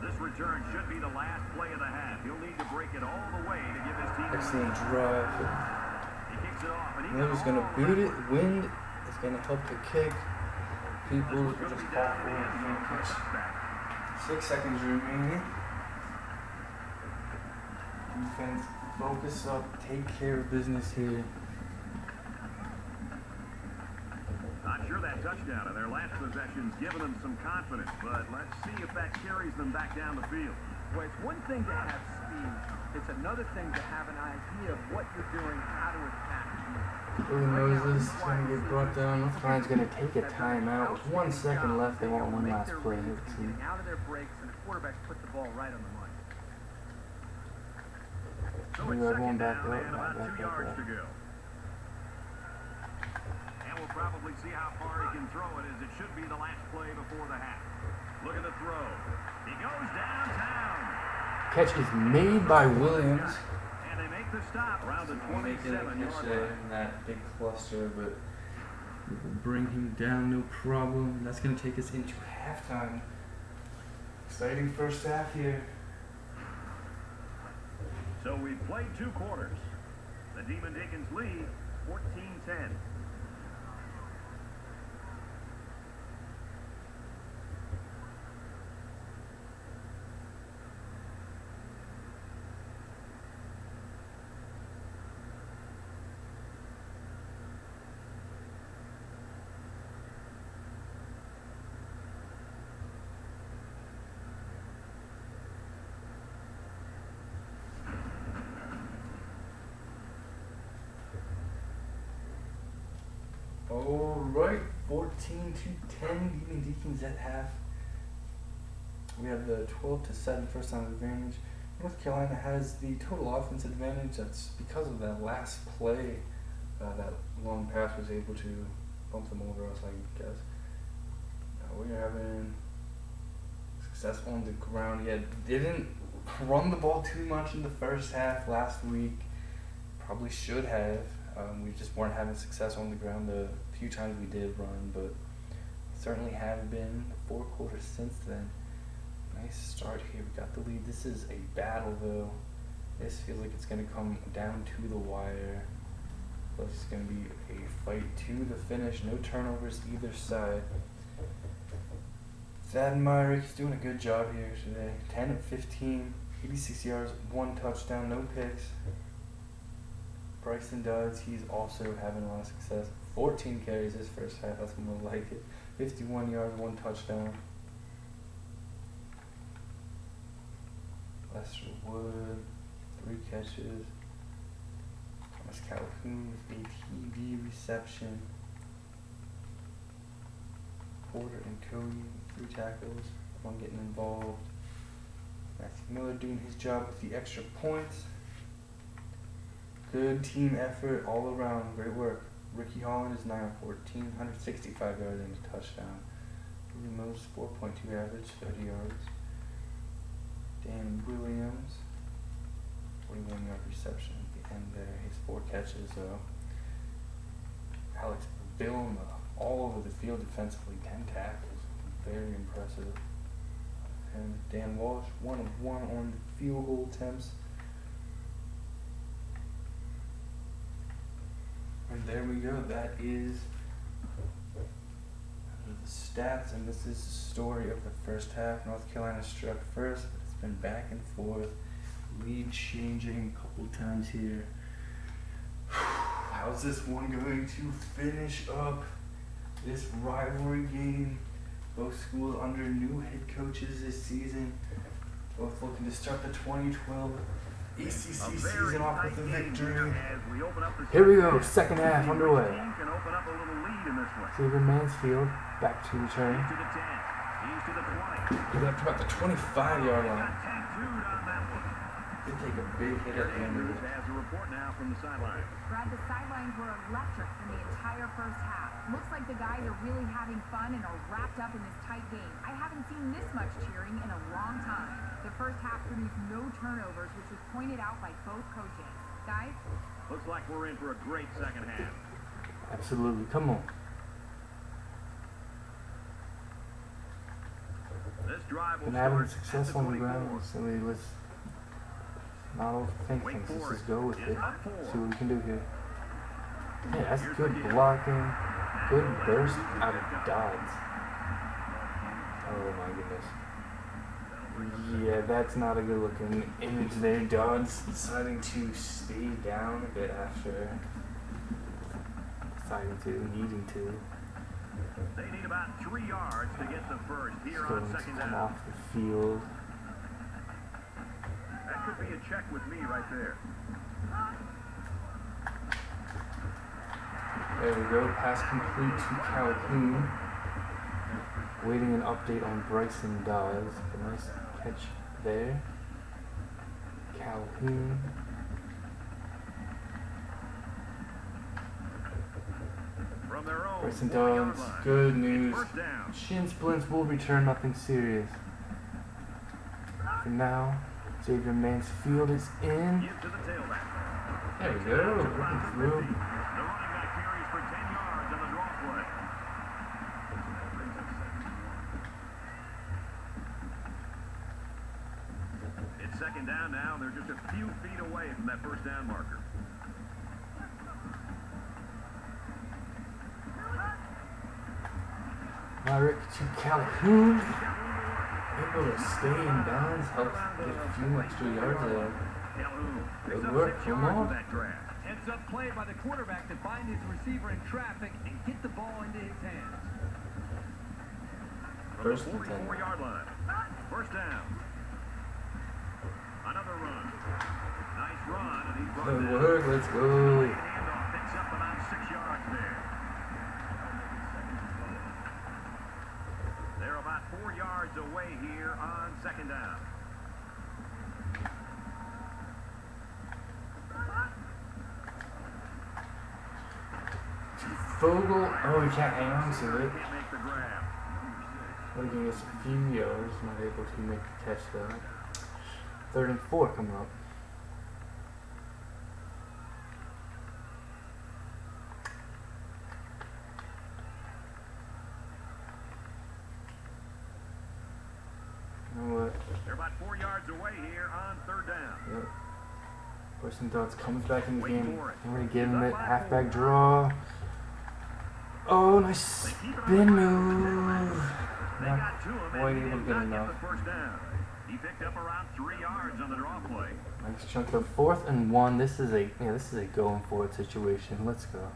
This return should be the last play of the half. He'll need to break it all the way to give his team Excellent drive. He kicks it off, and he Miller's got gonna all boot the it. way. Wind is gonna help the kick. People This one's will gonna just be call down for in the end zone for a it. touchback. 6 seconds remaining. Defense, focus up, take care of business here. Not sure that touchdown in their last possession's given them some confidence, but let's see if that carries them back down the field. Well, it's one thing to have speed. It's another thing to have an idea of what you're doing, how to attack. Billy Moses is going to get brought down. North Carolina's going to take a timeout. With 1 second left, they want one last play. Let's see. Getting out of their breaks, and the quarterbacks put the ball right on the money. So We it's got second one back down up, and about back 2 yards up. to go. And we'll probably see how far he can throw it, as it should be the last play before the half. Look at the throw. He goes downtown. Catch is made by Williams. And they make the stop around the Making a 27-yard catch line. there in that big cluster, but we will bring him down, no problem. That's going to take us into halftime. Exciting first half here. So we've played 2 quarters. The Demon Deacons lead 14-10. Alright, 14-10, Demon Deacons at half. We have the 12-7 first down advantage. North Carolina has the total offense advantage. That's because of that last play. That long pass was able to bump them over us, I guess. We're having success on the ground. Yeah, didn't run the ball too much in the first half last week. Probably should have. We just weren't having success on the ground the few times we did run, but certainly have been the 4 quarters since then. Nice start here. We got the lead. This is a battle, though. This feels like it's going to come down to the wire. But it's going to be a fight to the finish. No turnovers either side. Thad Myrick's doing a good job here today. 10 of 15, 86 yards, 1 touchdown, no picks. Bryson Dodds, he's also having a lot of success. 14 carries his first half, that's more like it. 51 yards, 1 touchdown. Lester Wood, 3 catches. Thomas Calhoun with a TD reception. Porter and Cody, 3 tackles, 1 getting involved. Matthew Miller doing his job with the extra points. Good team effort all around. Great work. Ricky Holland is 9 of 14, 165 yards and a touchdown. Rudy Mose, 4.2 average, 30 yards. Dan Williams, 41-yard reception at the end there. He has 4 catches, though. Alex Vilma, all over the field defensively, 10 tackles. Very impressive. And Dan Walsh, 1 of 1 on the field goal attempts. And there we go. That is the stats, and this is the story of the first half. North Carolina struck first, but it's been back and forth, lead changing a couple times here. How's this one going to finish up this rivalry game? Both schools under new head coaches this season. Both looking to start the 2012 ACC season off with a victory. Here we go, second half underway. Xavier Mansfield back to return. He's up to about the 25-yard line. They take a big hit at the end of it. Brad, the sidelines were electric for the entire first half. Looks like the guys are really having fun and are wrapped up in this tight game. I haven't seen this much cheering in a long time. The first half produced no turnovers, which was pointed out by both coaches. Guys? Looks like we're in for a great second half. Absolutely. Come on. This drive will Been having start success at the on the 24. ground, so let's not overthink things. Let's just go with it. See what we can do here. Yeah, that's good blocking. Good burst out of Dodds. Oh my goodness. Yeah, that's not a good looking image there. Dodds deciding to stay down a bit after needing to. They need about 3 yards to get the first here He's on going to second come down. off the field. That could be a check with me right there. There we go. Pass complete to Calhoun. Waiting an update on Bryson Dawes. A nice catch there. Calhoun. From their own Bryson 40-yard Dawes. line. Good news. First down. Shin splints will return. Nothing serious. For now, Xavier Mansfield is in. Give to the tailback. There we go. Looking through. The running back carries for 10 yards on the draw play. It's second down now. They're just a few feet away from that first down marker. Myrick to Calhoun. Able to stay in bounds, helps get a few extra yards there. Good work, come on. Heads up play by the quarterback to find his receiver in traffic and get the ball into his hands. First and 10. 44-yard line. First down. Another run. Nice run, and he's brought Good down. work, let's go. Handoff picks up about 6 yards there. yards away here on second down. Vogel. Oh, he can't hang on to it. Can't make the grab. We're giving us a few yards. Not able to make the catch though. 3rd and 4 coming up. They're about 4 yards away here on 3rd down. Yep. Person Dodds comes back in the Wait game. for it. I'm going to give him it. Halfback draw. Oh, nice spin move. They Not got to him quite and he able did to get not enough. get the first down. He picked up around 3 yards on the draw play. Nice chunk of 4th and 1. This is a going for it situation. Let's go.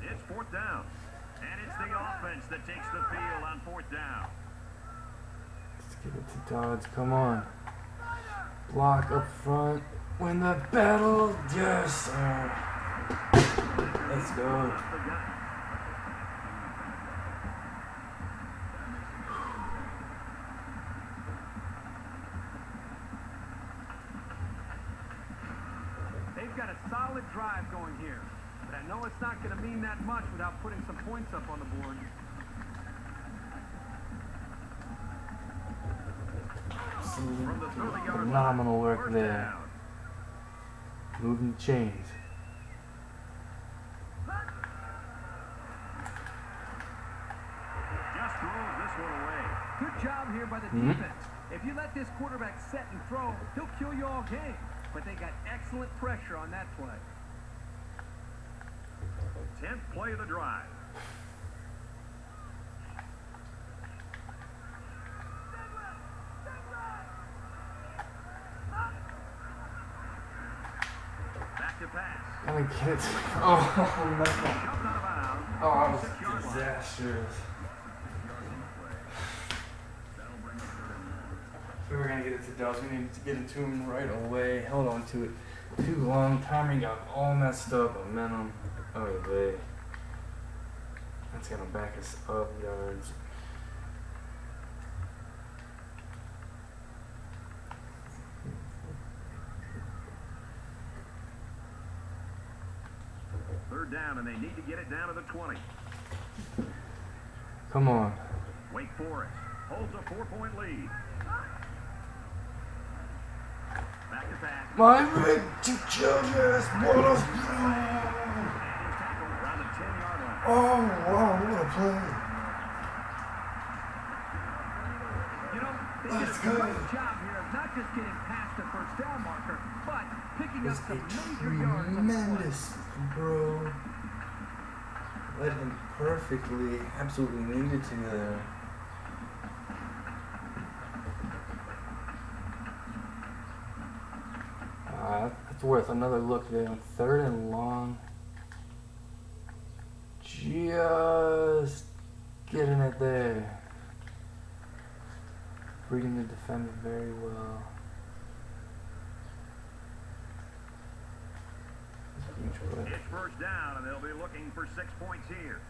It's 4th down. And it's the offense that takes the field on 4th down. Let's give it to Dodds. Come on. Block up front. Win the battle. Yes, sir. Let's go. Off the gun. They've got a solid drive going here. But I know it's not going to mean that much without putting some points up on the board. From the 30-yard Phenomenal line, work 1st there. down. Moving the chains. Just throws this one away. Good job here by the defense. If you let this quarterback set and throw, he'll kill you all game. But they got excellent pressure on that play. 10th play of the drive. Back to pass. Gonna get it. Oh, no. Jumped out of bounds. Oh, I was 6-yard line. disastrous. If we were gonna get it to Dodds, we needed to get it to him right away. Held on to it too long. Timing got all messed up. Momentum. Oh, way. That's gonna back us up yards. Third down, and they need to get it down to the 20. Come on. Wake Forest holds a 4-point lead. Back to pass. My red Chargers! What a And he's tackled around the 10-yard line. Oh, wow, what a play. You know, they did a great job here of not just getting past the first down marker, but picking up It's some a major yards on the play. tremendous bro. Led him perfectly. Absolutely needed to there. That's worth another look there on 3rd and long. Just getting it there. Reading the defender very well. Huge play. It's first down, and they'll be looking for 6 points here.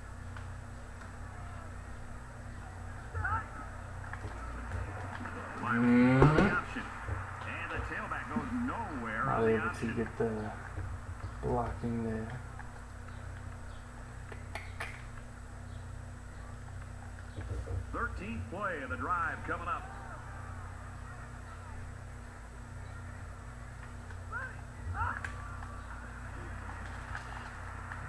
Option. And the tailback goes nowhere Not on the able to option. get the blocking there. Thirteenth play of the drive coming up.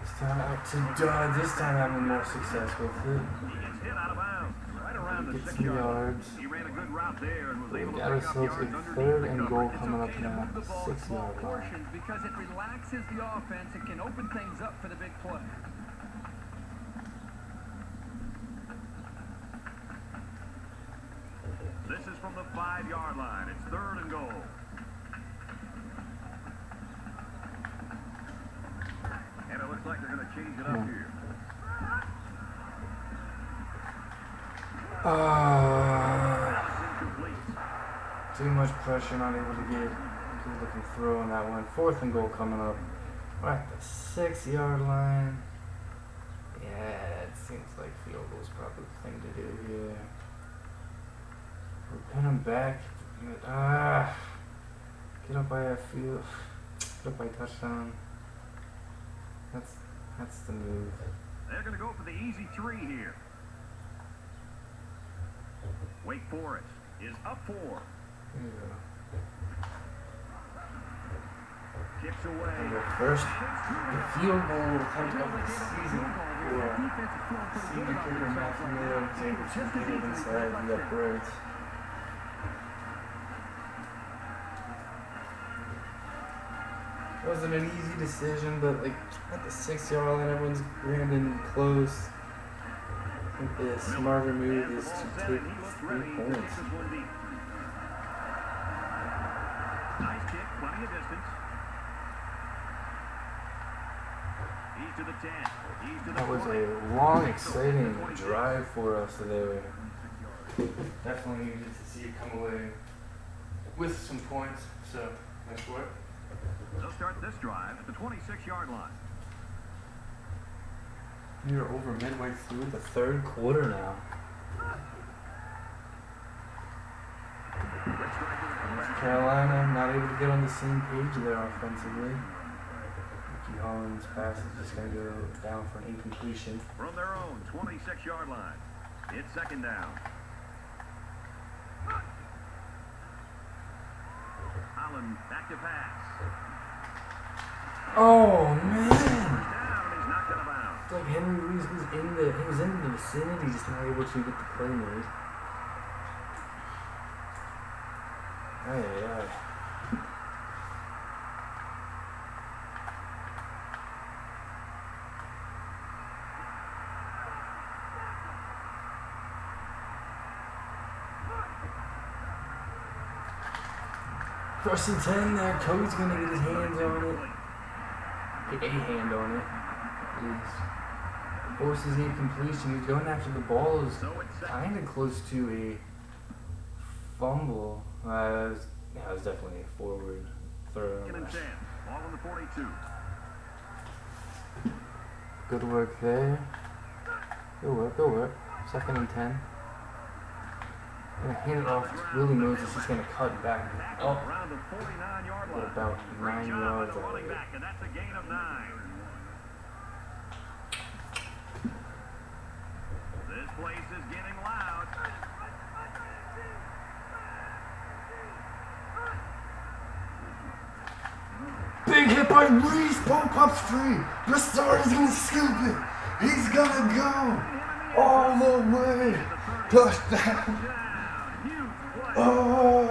This time out to Dodds. This time having more success with it. He gets hit out of bounds right around the Gets 6 some yard line. yards. He ran a good route there and was able to Got pick up ourselves yards a underneath 3rd the and coverage. goal It's coming up okay to now. move the ball in 6 small yard line. portions because it relaxes the offense and can open things up for the big play. This is from the 5-yard line. It's 3rd and goal. And it looks like they're going to change it up here. Too much pressure, not able to get a good looking throw on that one. 4th and goal coming up. We're at the 6-yard line. Yeah, it seems like field goal is probably the thing to do here. We're pinning back. Get up by a field. Get up by a touchdown. That's the move. They're going to go for the easy 3 here. Wake Forest is up 4. Yeah. Kicks away. And the first field goal attempt of the season for senior kicker Matthew Miller was able to get it inside the uprights. It wasn't an easy decision, but like at the 6-yard line, everyone's landing close. I think the smarter move is to take 3 points. Nice kick, plenty of distance. He's to the 10. He's to the That was 20. a long, exciting drive for us today. Definitely needed to see it come away with some points, so nice work. They'll start this drive at the 26-yard line. We're over midway through the 3rd quarter now. North Carolina not able to get on the same page there offensively. Ricky Holland's pass is just going to go down for an incompletion. From their own 26-yard line, it's 2nd down. Holland back to pass. Oh man! Down, he's knocked out of bounds. It's like Henry Reese was in the vicinity, just not able to get the play made. Ay. First and 10 there. Cody's going to get his hands on it. Get a hand on it. Please. Forces the incompletion. He's going after the ball. Is kind of close to a fumble. It was definitely a forward throw. Ball on the 42. Good work there. Good work. 2nd and 10. Gonna hand it off to Willie Moses. He's gonna cut back up Around the 49-yard line. about 9 yards running away. back, and that's a gain of 9. This place is getting loud. Big hit by Reese. Ball pops free. Brassard is gonna scoop it. He's gonna go all the way. Touchdown. Oh,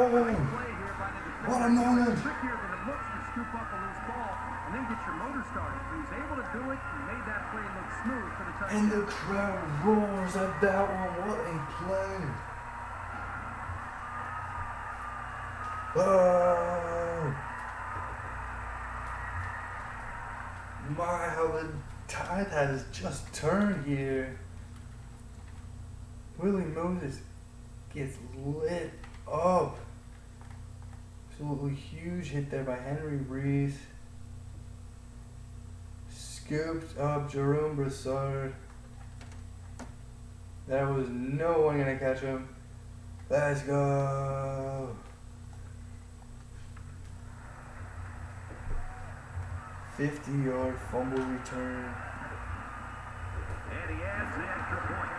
what a moment. Trickier than it looks to scoop up a loose ball and then get your motor started. He was able to do it and made that play look smooth for the touchdown. And the crowd roars at that one. What a play. Oh. My, how the tide has just turned here. Willie Moses gets lit up. Absolutely huge hit there by Henry Reese. Scooped up Jerome Brassard. There was no one gonna catch him. Let's go. $50-yard fumble return. And he adds the extra point.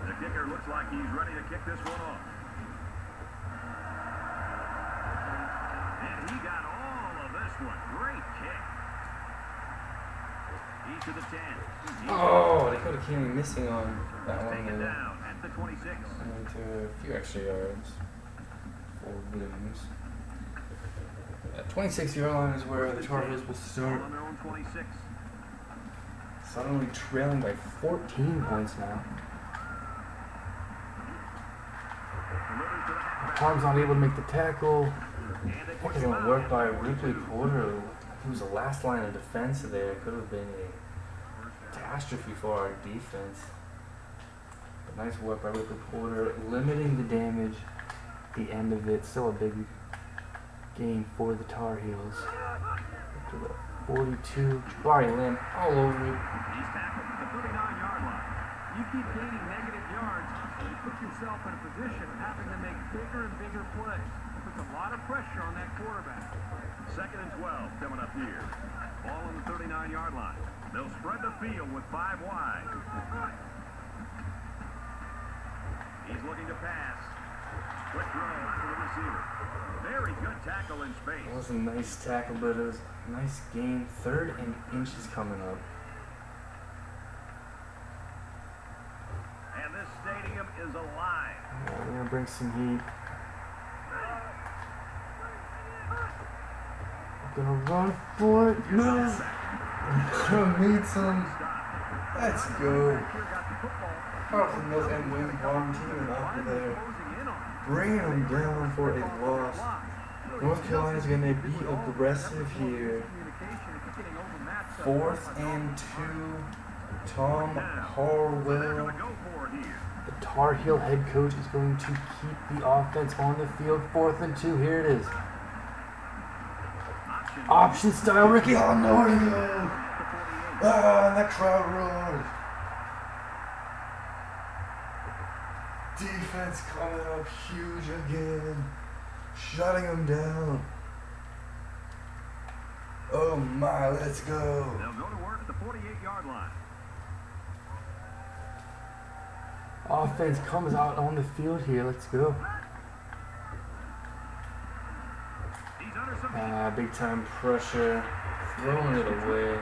The kicker looks like he's ready to kick this one off. And he got all of this one. Great kick. He's to the 10. Oh, they could have came missing on that one. Taken down at the 26. And to a few extra yards for Williams. That 26-yard line is where the Chargers will start. On their own 26. Suddenly trailing by 14 points now. Harm's not able to make the tackle. That doesn't work by Ripley Porter, who was the last line of defense there. Could have been a catastrophe for our defense. But nice work by Ripley Porter, limiting the damage. The end of it, still a big game for the Tar Heels. Up to the 42, Jabari Lamb all over it. He's tackled at the 39-yard line. You keep gaining negative yards, you put yourself in a position of having to make bigger and bigger plays. It puts a lot of pressure on that quarterback. 2nd and 12 coming up here. Ball on the 39-yard line. They'll spread the field with 5 wide. He's looking to pass. Quick throw to the receiver. Very good tackle in space. It was a nice tackle, but it was a nice game. 3rd and inches coming up. And this stadium is alive. Yeah, we're gonna bring some heat. We're gonna run for it. No. Gonna need some. Let's go. Carlton Mills and Wayne Farm teaming up there, bringing them down for a loss. North Carolina's going to be aggressive here. 4th and 2. Tom Harwell. The Tar Heel head coach is going to keep the offense on the field. 4th and 2. Here it is. Option style. Ricky Hall nowhere to go. Ah, and that crowd roared. Defense coming up huge again, shutting them down. Oh my, let's go. They'll go to work at the 48-yard line. Offense comes out on the field here. Let's go. He's under some Big time pressure. Throwing it away.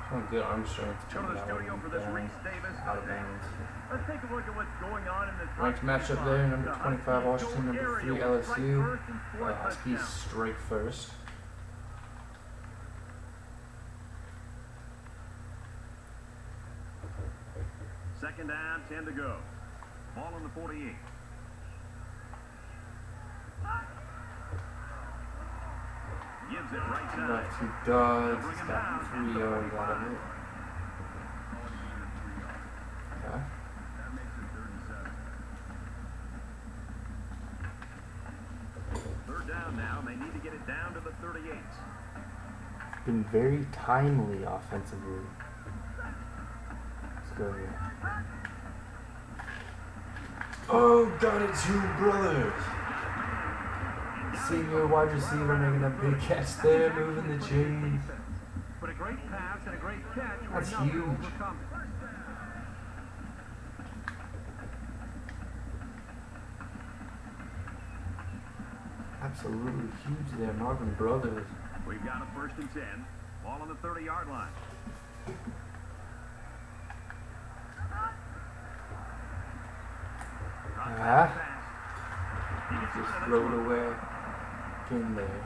Oh, good arm strength. Go to the studio for this Reese Davis Out of bounds. Let's take a look at what's going on in this Ranked matchup there. Number 25 Washington, number 3 LSU. Huskies strike first. Second down, 10 to go. Ball on the 48. Gives it right side. Not too does. He's got 3 yards out of it. Okay. That makes it 37. 3rd down now. They need to get it down to the 38. Been very timely offensively. Let's go here. Oh, got it, 2 brothers. Senior wide receiver making a big catch there, moving the chains. But a great pass and a great catch. That's enough to huge. overcome it. Absolutely huge there, Marvin Brothers. We've got a 1st and 10. Ball on the 30-yard line. Just throw it away. Get in there.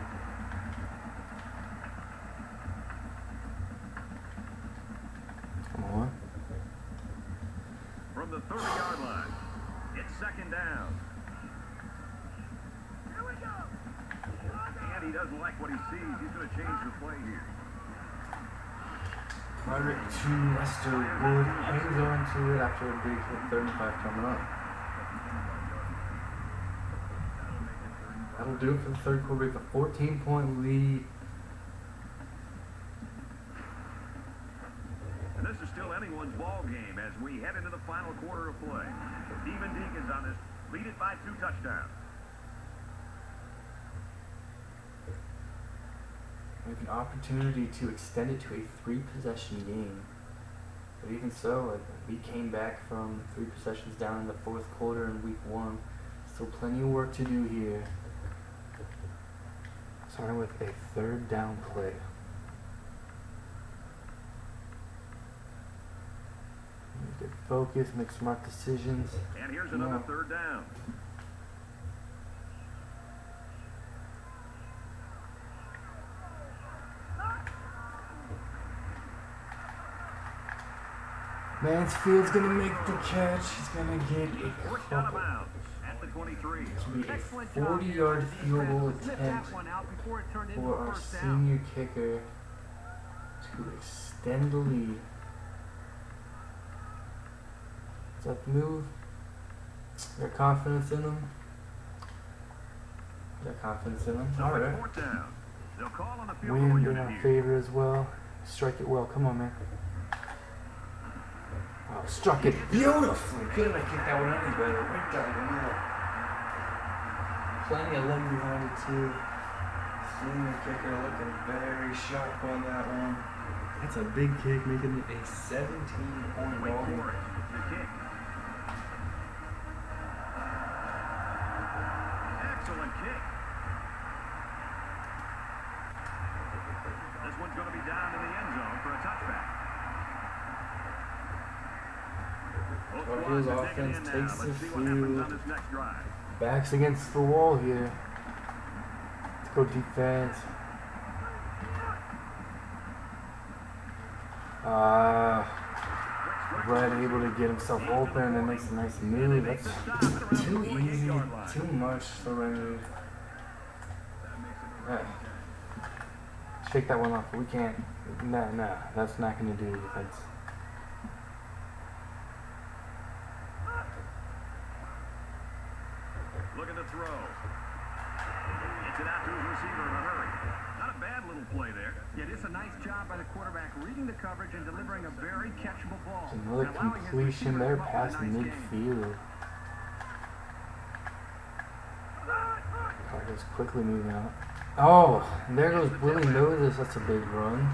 Come on. From the 30-yard line, it's 2nd down. And he doesn't like what he sees. He's going to change the play here. Roderick to Lester Wood hangs on to it after a big hit. 35 coming up. That'll do it for the 3rd quarter with a 14-point lead. And this is still anyone's ball game as we head into the final quarter of play. Even Deacons on this, lead it by 2 touchdowns. We have an opportunity to extend it to a 3-possession game. But even so, we came back from 3 possessions down in the 4th quarter in week 1. Still plenty of work to do here. Starting with a 3rd down play. Get focused, make smart decisions. And here's another 3rd down. Mansfield's gonna make the catch. He's gonna get a Forced out of couple. bounds at the 23. Should be a Excellent job 40-yard here. field goal Defense snipped attempt that one out before it turned into for a our first down. senior kicker to extend the lead. Is that the move? Got confidence in them? Got confidence in them? So Alright. fourth down. They'll call on the field goal Wind in unit our here. favor as well. Strike it well. Come on, man. Oh, struck it beautifully. Couldn't have kicked that one any better. Right down the middle. Plenty of leg behind it, too. Senior kicker looking very sharp on that one. That's a big kick, making it a 17-point Wake ball. Forest, the kick. Excellent kick. This one's going to be down in the end zone for a touchback. Both Tar squads Heels are taking offense in now. takes Let's the see what happens field. on this next drive. Backs against the wall here. Let's go defense. Red able to get himself open and makes a nice move. That's too easy, too much surrender. Shake that one off. We can't. Nah, that's not going to do defense. Looking to throw. Gets it out to his receiver in a hurry. Not a bad little play there. Yeah, it's a nice job by the quarterback reading the coverage and delivering a very catchable ball. Another And allowing his completion receiver there to come up past with a nice game. midfield. Cardinals quickly moving out. Oh, and there goes Willie Moses. That's a big run.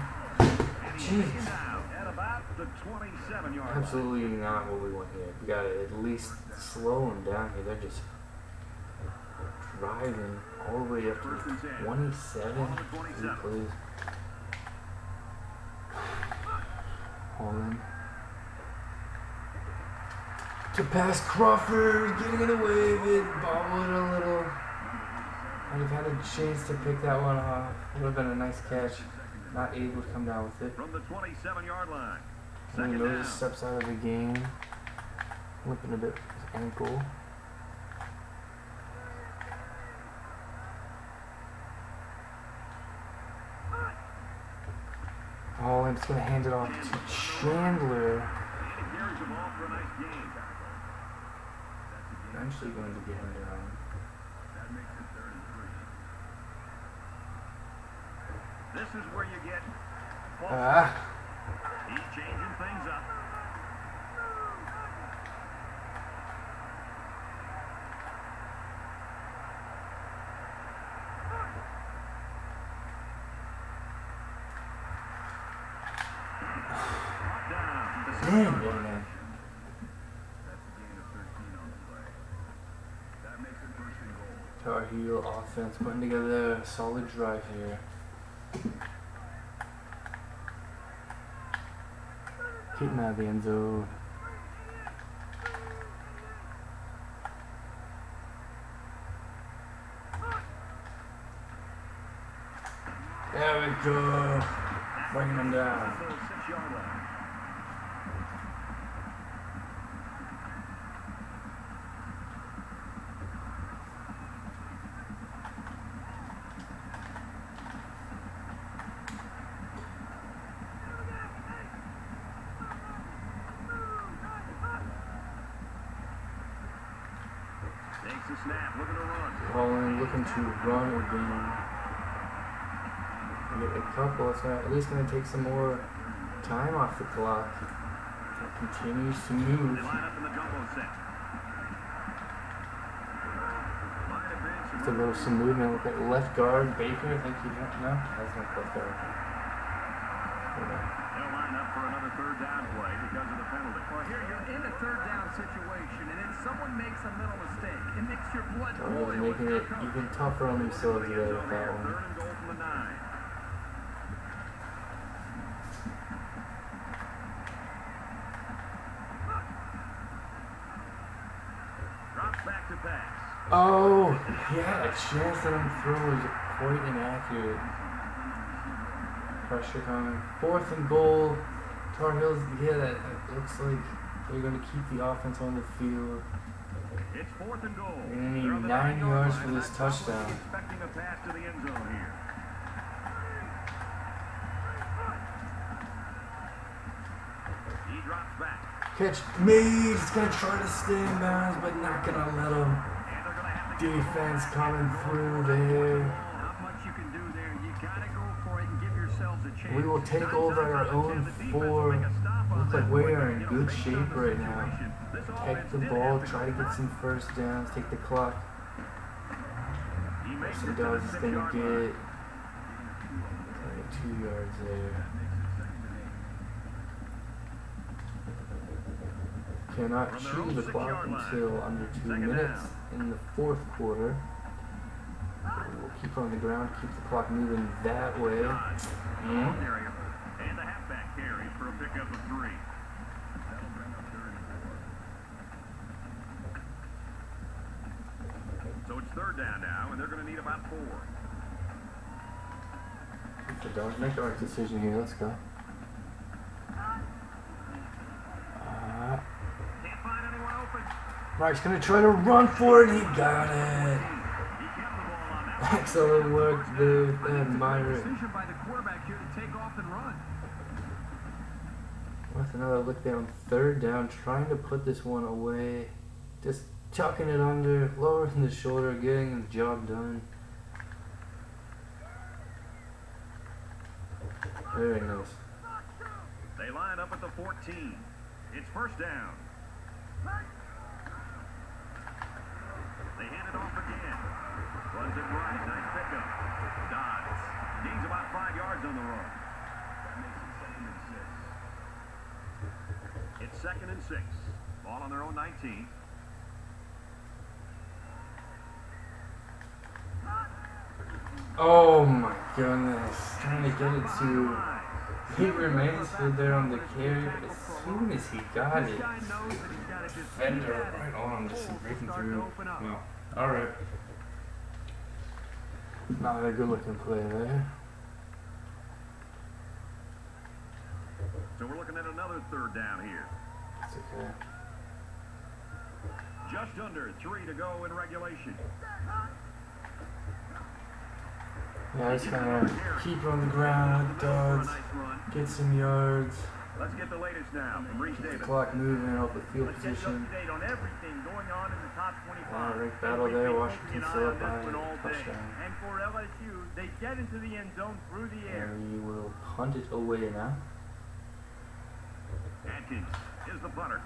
Jeez. Down at about the 27-yard line. Absolutely not what we want here. We gotta at least slow them down here. They're just driving all the way up to 27. Please. All in. To pass Crawford, getting it away with it, bobble it a little. I'd have had a chance to pick that one off. Would have been a nice catch. Not able to come down with it. From the 27-yard line. Willie Second down. Moses steps out of the game, limping a bit with his ankle. Oh, I'm just going to hand it off to Chandler. And he carries the ball for a nice gain. Eventually going to get him down. That makes it 33. This is where you get Paul. He's changing things up. Damn, man. That's a gain of 13 on the play. That makes it first and goal. Tar Heel offense putting together a solid drive here. Getting out of the end zone. There we go. Bringing him down. That's the 6-yard line. Takes the snap, looking to run. Holland looking to run again. We get a couple. It's at least going to take some more time off the clock. It continues to move. They line up in the jumbo set. Just a little some movement. Look at left guard. Baker. I think he jumped. No, that's not left guard. They'll line up for another third down play because of the penalty. Well, here you're in a third down situation, and then someone makes a mental mistake. It makes your blood boil. Making it even tougher on themselves there with that one. Third and goal from the 9. Drops back to pass. Oh, he had a chance that him throw was quite inaccurate. Pressure coming. 4th and goal. Tar Heels, yeah, that looks like they're going to keep the offense on the field. It's 4th and goal. We're gonna They're on need the 9 9-yard yards line. for this I'm probably touchdown. expecting a pass to the end zone here. He drops back. Catch me. He's gonna try to stay in bounds, but not gonna let him. And they're going to have to Defense coming through there. Not much you can do there. You gotta go for it and give yourselves a chance. We will take over our own 4. Looks like we are in good shape right now. Take the ball, try to get some first downs, take the clock. Yes, he does. He's gonna get 2 yards there. Cannot chew the clock until under 2 minutes in the 4th quarter. We'll keep her on the ground, keep the clock moving that way. And the halfback carries for a pickup of 3. So it's 3rd down now, and they're going to need about 4. Make the right decision here. Let's go. Can't find anyone open. Mike's gonna try to run for it. He got it. He kept the ball on that. Excellent work there, and Myron. Decision by the quarterback here to take off and run. With another look there on 3rd down, trying to put this one away. Just chucking it under, lowering the shoulder, getting the job done. Very nice. They line up at the 14. It's 1st down. They hand it off again. Runs it right. Nice pickup. Dodds. Gains about 5 yards on the run. It's 2nd and 6. Ball on their own 19. Oh my goodness. Trying to get it to. He remains good there on the carry, but as soon as he got it, defender right on him, just breaking through. No. Alright. Not a good looking play there. So we're looking at another 3rd down here. It's okay. Just under 3 to go in regulation. Yeah, just kind of keep her on the ground, duds, get some yards. Let's get the latest now from Reese Davis. Clock moving, help with field Let's get you position. up to date on everything going on in the top 25. Ranked battle We've there, been Washington keeping an still eye up on by this one all a day. touchdown. And for LSU, they get into the end zone through the air. And we will punt it away now. Atkins is the punter.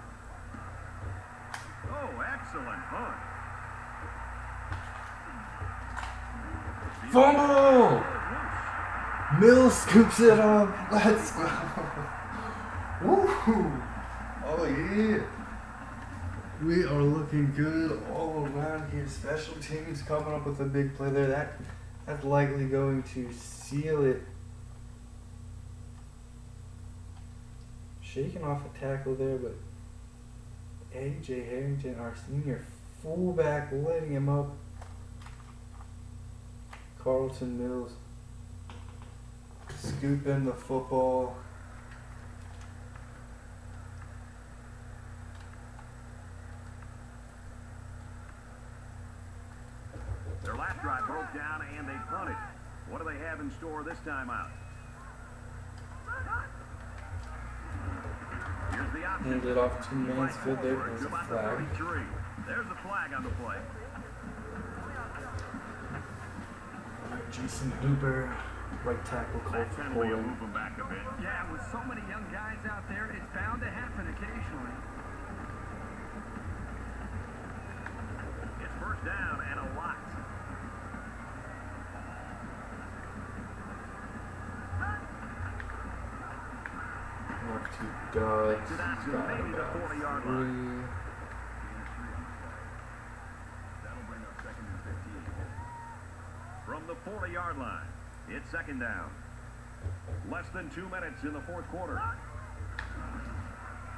Oh, excellent punt. Fumble! Mills scoops it up. Let's go. Woo! Oh yeah. We are looking good all around here. Special teams coming up with a big play there. That's likely going to seal it. Shaking off a tackle there, but A.J. Harrington, our senior fullback, letting him up. Carlton Mills scooping the football. Their last drive broke down and they punted. What do they have in store this time out? Here's the option. Handed it off to Mansfield there. There's a flag. There's a flag on the play. Jason Hooper, right tackle, called That for penalty will holding. move them back a bit. Yeah, with so many young guys out there, it's bound to happen occasionally. It's 1st down and a lot. Left to Dodds. He's got Maybe the about 40-yard 3. line. That'll bring up 2nd and 15. From the 40-yard line, it's 2nd down. Less than 2 minutes in the 4th quarter.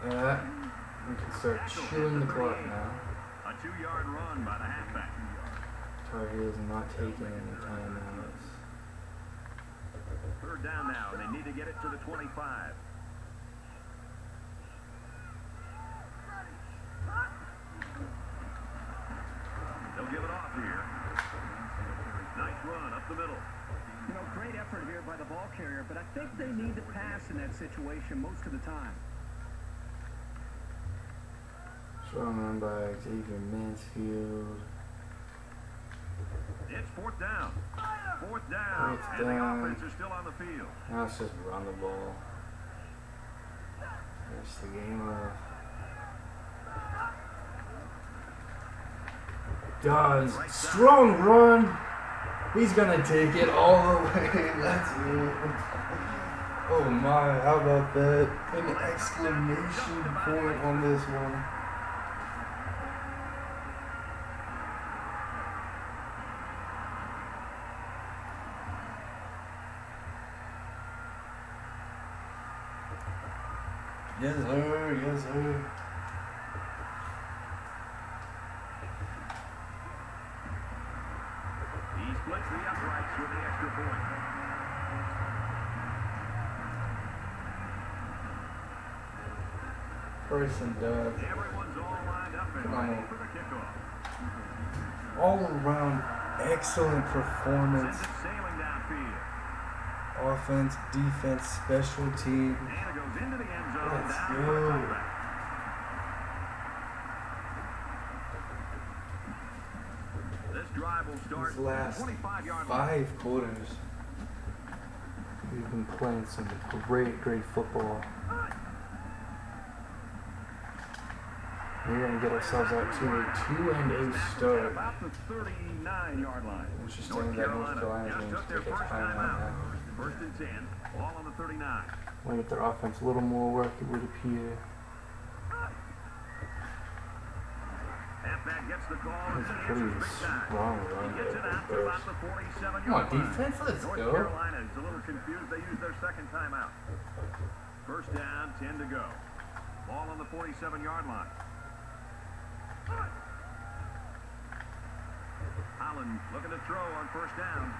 Yeah, we can start chewing the clock now. A 2-yard run by the halfback. Target is not taking any timeouts. 3rd down now, and they need to get it to the 25. ball carrier, but I think they need to pass in that situation most of the time. Strong run by Xavier Mansfield. It's fourth down. Fourth down. Fourth And the down. offense is still on the field. Now let's just run the ball. Finish the game off. Does. Strong run. He's gonna take it all the way. Let's go. Oh my, how about that? An exclamation point on this one. Yes, sir. Yes, sir. He splits the uprights with the extra point. First and Doug. Everyone's all lined up and Come ready on. for the kickoff. All around excellent performance. Sends it sailing downfield. Offense, defense, special teams. And it goes into the end zone. Let's down go. for the touchback. This drive will start These last at the 25-yard line. 5 quarters, we've been playing some great football. We're going to get ourselves out to a 2-0 start. About the 39-yard line. Interesting that North Carolina's going to took their take a first timeout timeout. now. First and 10, all on the 39. Want to get their offense a little more work, it would appear. Halfback gets the call and That's a he pretty answers big time. strong He run gets it there out to for about first. the 47-yard Come on, line. defense, let's North go. Carolina is a little confused. They used their second timeout. First down, 10 to go. Ball on the 47-yard line. Holland looking to throw on first down.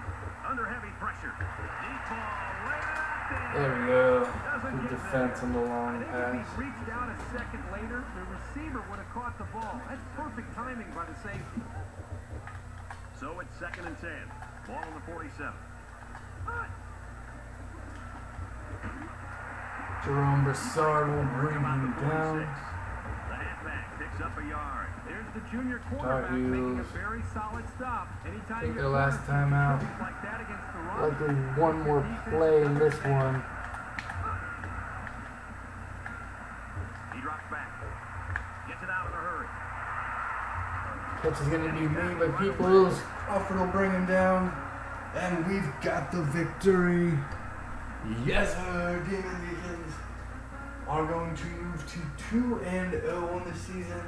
Under heavy pressure. Deep ball, laid out there. There we go. Doesn't Good get defense there. on the I long think if pass. he reached out a second later, the receiver would have caught the ball. That's perfect timing by the safety. So it's second and 10. Ball on the 47. Jerome Broussard will bring About him the 46. down. The halfback picks up a yard. There's the junior quarterback making a very solid stop. Anytime Take your their last quarterback time out. makes like that against the run, Likely one more play in this one. He drops back. Gets it out in a hurry. Catch is going to be made by Peoples. Alfred will bring him down. And we've got the victory. Yes, sir. Deacons are going to move to 2-0 on the season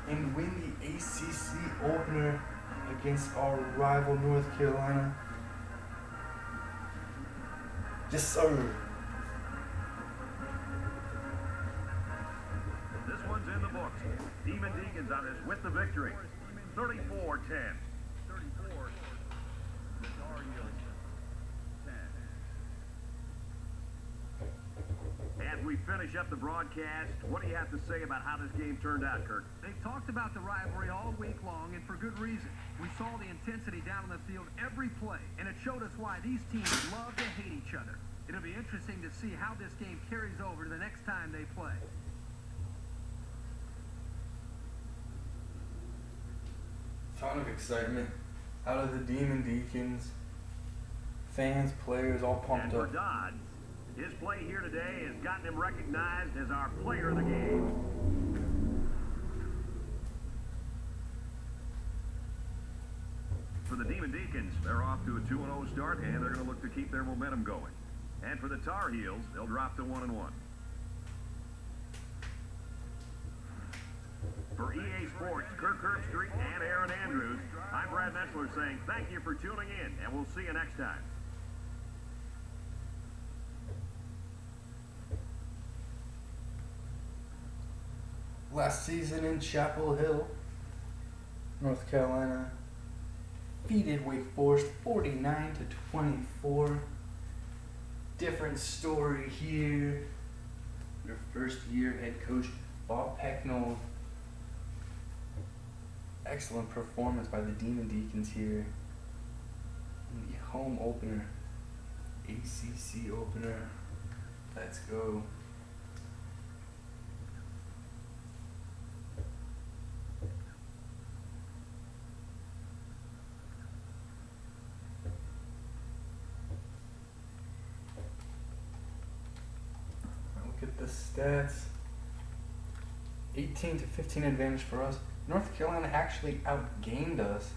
and win the ACC opener against our rival North Carolina. Yes, sir. This one's in the books. Demon Deacons on this with the victory. 34-10. 34. The Tar Heels 10. As we finish up the broadcast, what do you have to say about how this game turned out, Kurt? They've talked about the rivalry all week long, and for good reason. We saw the intensity down on the field every play, and it showed us why these teams love to hate each other. It'll be interesting to see how this game carries over to the next time they play. Ton of excitement out of the Demon Deacons. Fans, players, all And pumped for up. Dodd, his play here today has gotten him recognized as our player of the game. For the Demon Deacons, they're off to a 2-0 start, and they're going to look to keep their momentum going. And for the Tar Heels, they'll drop to 1-1. For EA Sports, Kirk Herbstreit and Aaron Andrews, I'm Brad Nessler saying thank you for tuning in, and we'll see you next time. Last season in Chapel Hill, North Carolina defeated Wake Forest 49-24. Different story here. Their first year head coach Bob Pecknold. Excellent performance by the Demon Deacons here in the home opener ACC opener. Let's go. Look at the stats. 18-15 advantage for us. North Carolina actually outgained us.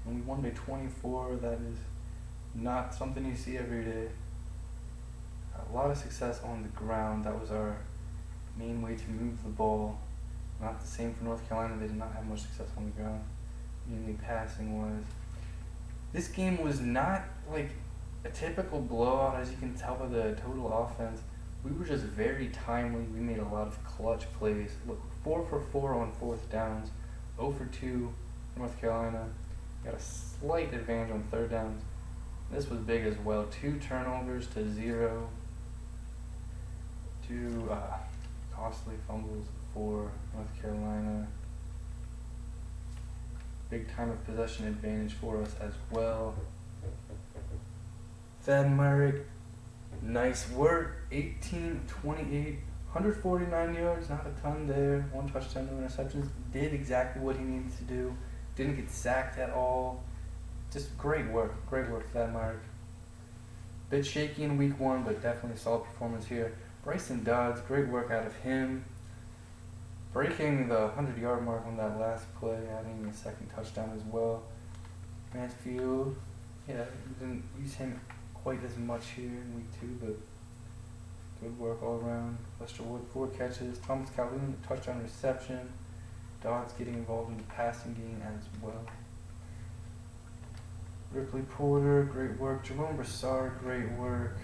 And we won by 24. That is not something you see every day. A lot of success on the ground. That was our main way to move the ball. Not the same for North Carolina. They did not have much success on the ground, mainly passing wise. This game was not like a typical blowout, as you can tell by the total offense. We were just very timely. We made a lot of clutch plays. Look, 4 for 4 on 4th downs, 0 for 2 for North Carolina. Got a slight advantage on 3rd downs. This was big as well. 2 turnovers to 0. 2 costly fumbles for North Carolina. Big time of possession advantage for us as well. Thad Myrick, nice work. 18-28, 149 yards, not a ton there. 1 touchdown, no interceptions. Did exactly what he needed to do. Didn't get sacked at all. Just great work, Thad Myrick. Bit shaky in week 1, but definitely solid performance here. Bryson Dodds, great work out of him. Breaking the 100-yard mark on that last play, adding a 2nd touchdown as well. Mansfield, yeah, we didn't use him quite as much here in week 2, but good work all around. Lester Wood, 4 catches. Thomas Calhoun, touchdown reception. Dodds getting involved in the passing game as well. Ripley Porter, great work. Jerome Brassard, great work.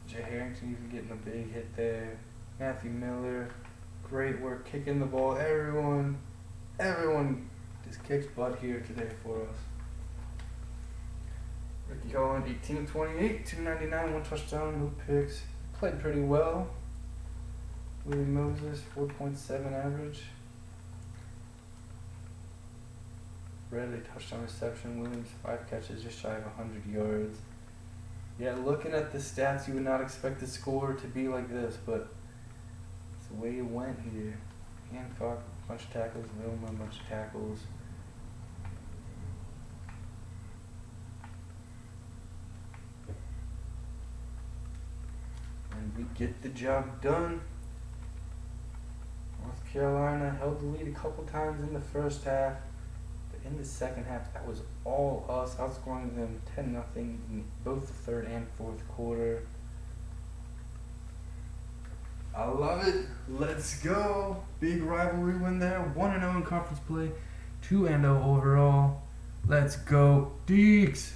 Jay Harrington even getting a big hit there. Matthew Miller, great work kicking the ball. Everyone just kicks butt here today for us. Ricky Holland, 18-28, 299, 1 touchdown, no picks. Played pretty well. William Moses, 4.7 average. Bradley, touchdown reception. Williams, 5 catches, just shy of 100 yards. Yeah, looking at the stats, you would not expect the score to be like this, but it's the way it went here. Hancock, a bunch of tackles. Vilma, a bunch of tackles. And we get the job done. North Carolina held the lead a couple times in the first half. In the second half, that was all us, outscoring them 10-0 in both the 3rd and 4th quarter. I love it. Let's go. Big rivalry win there. 1-0 in conference play, 2-0 overall. Let's go, Deacons.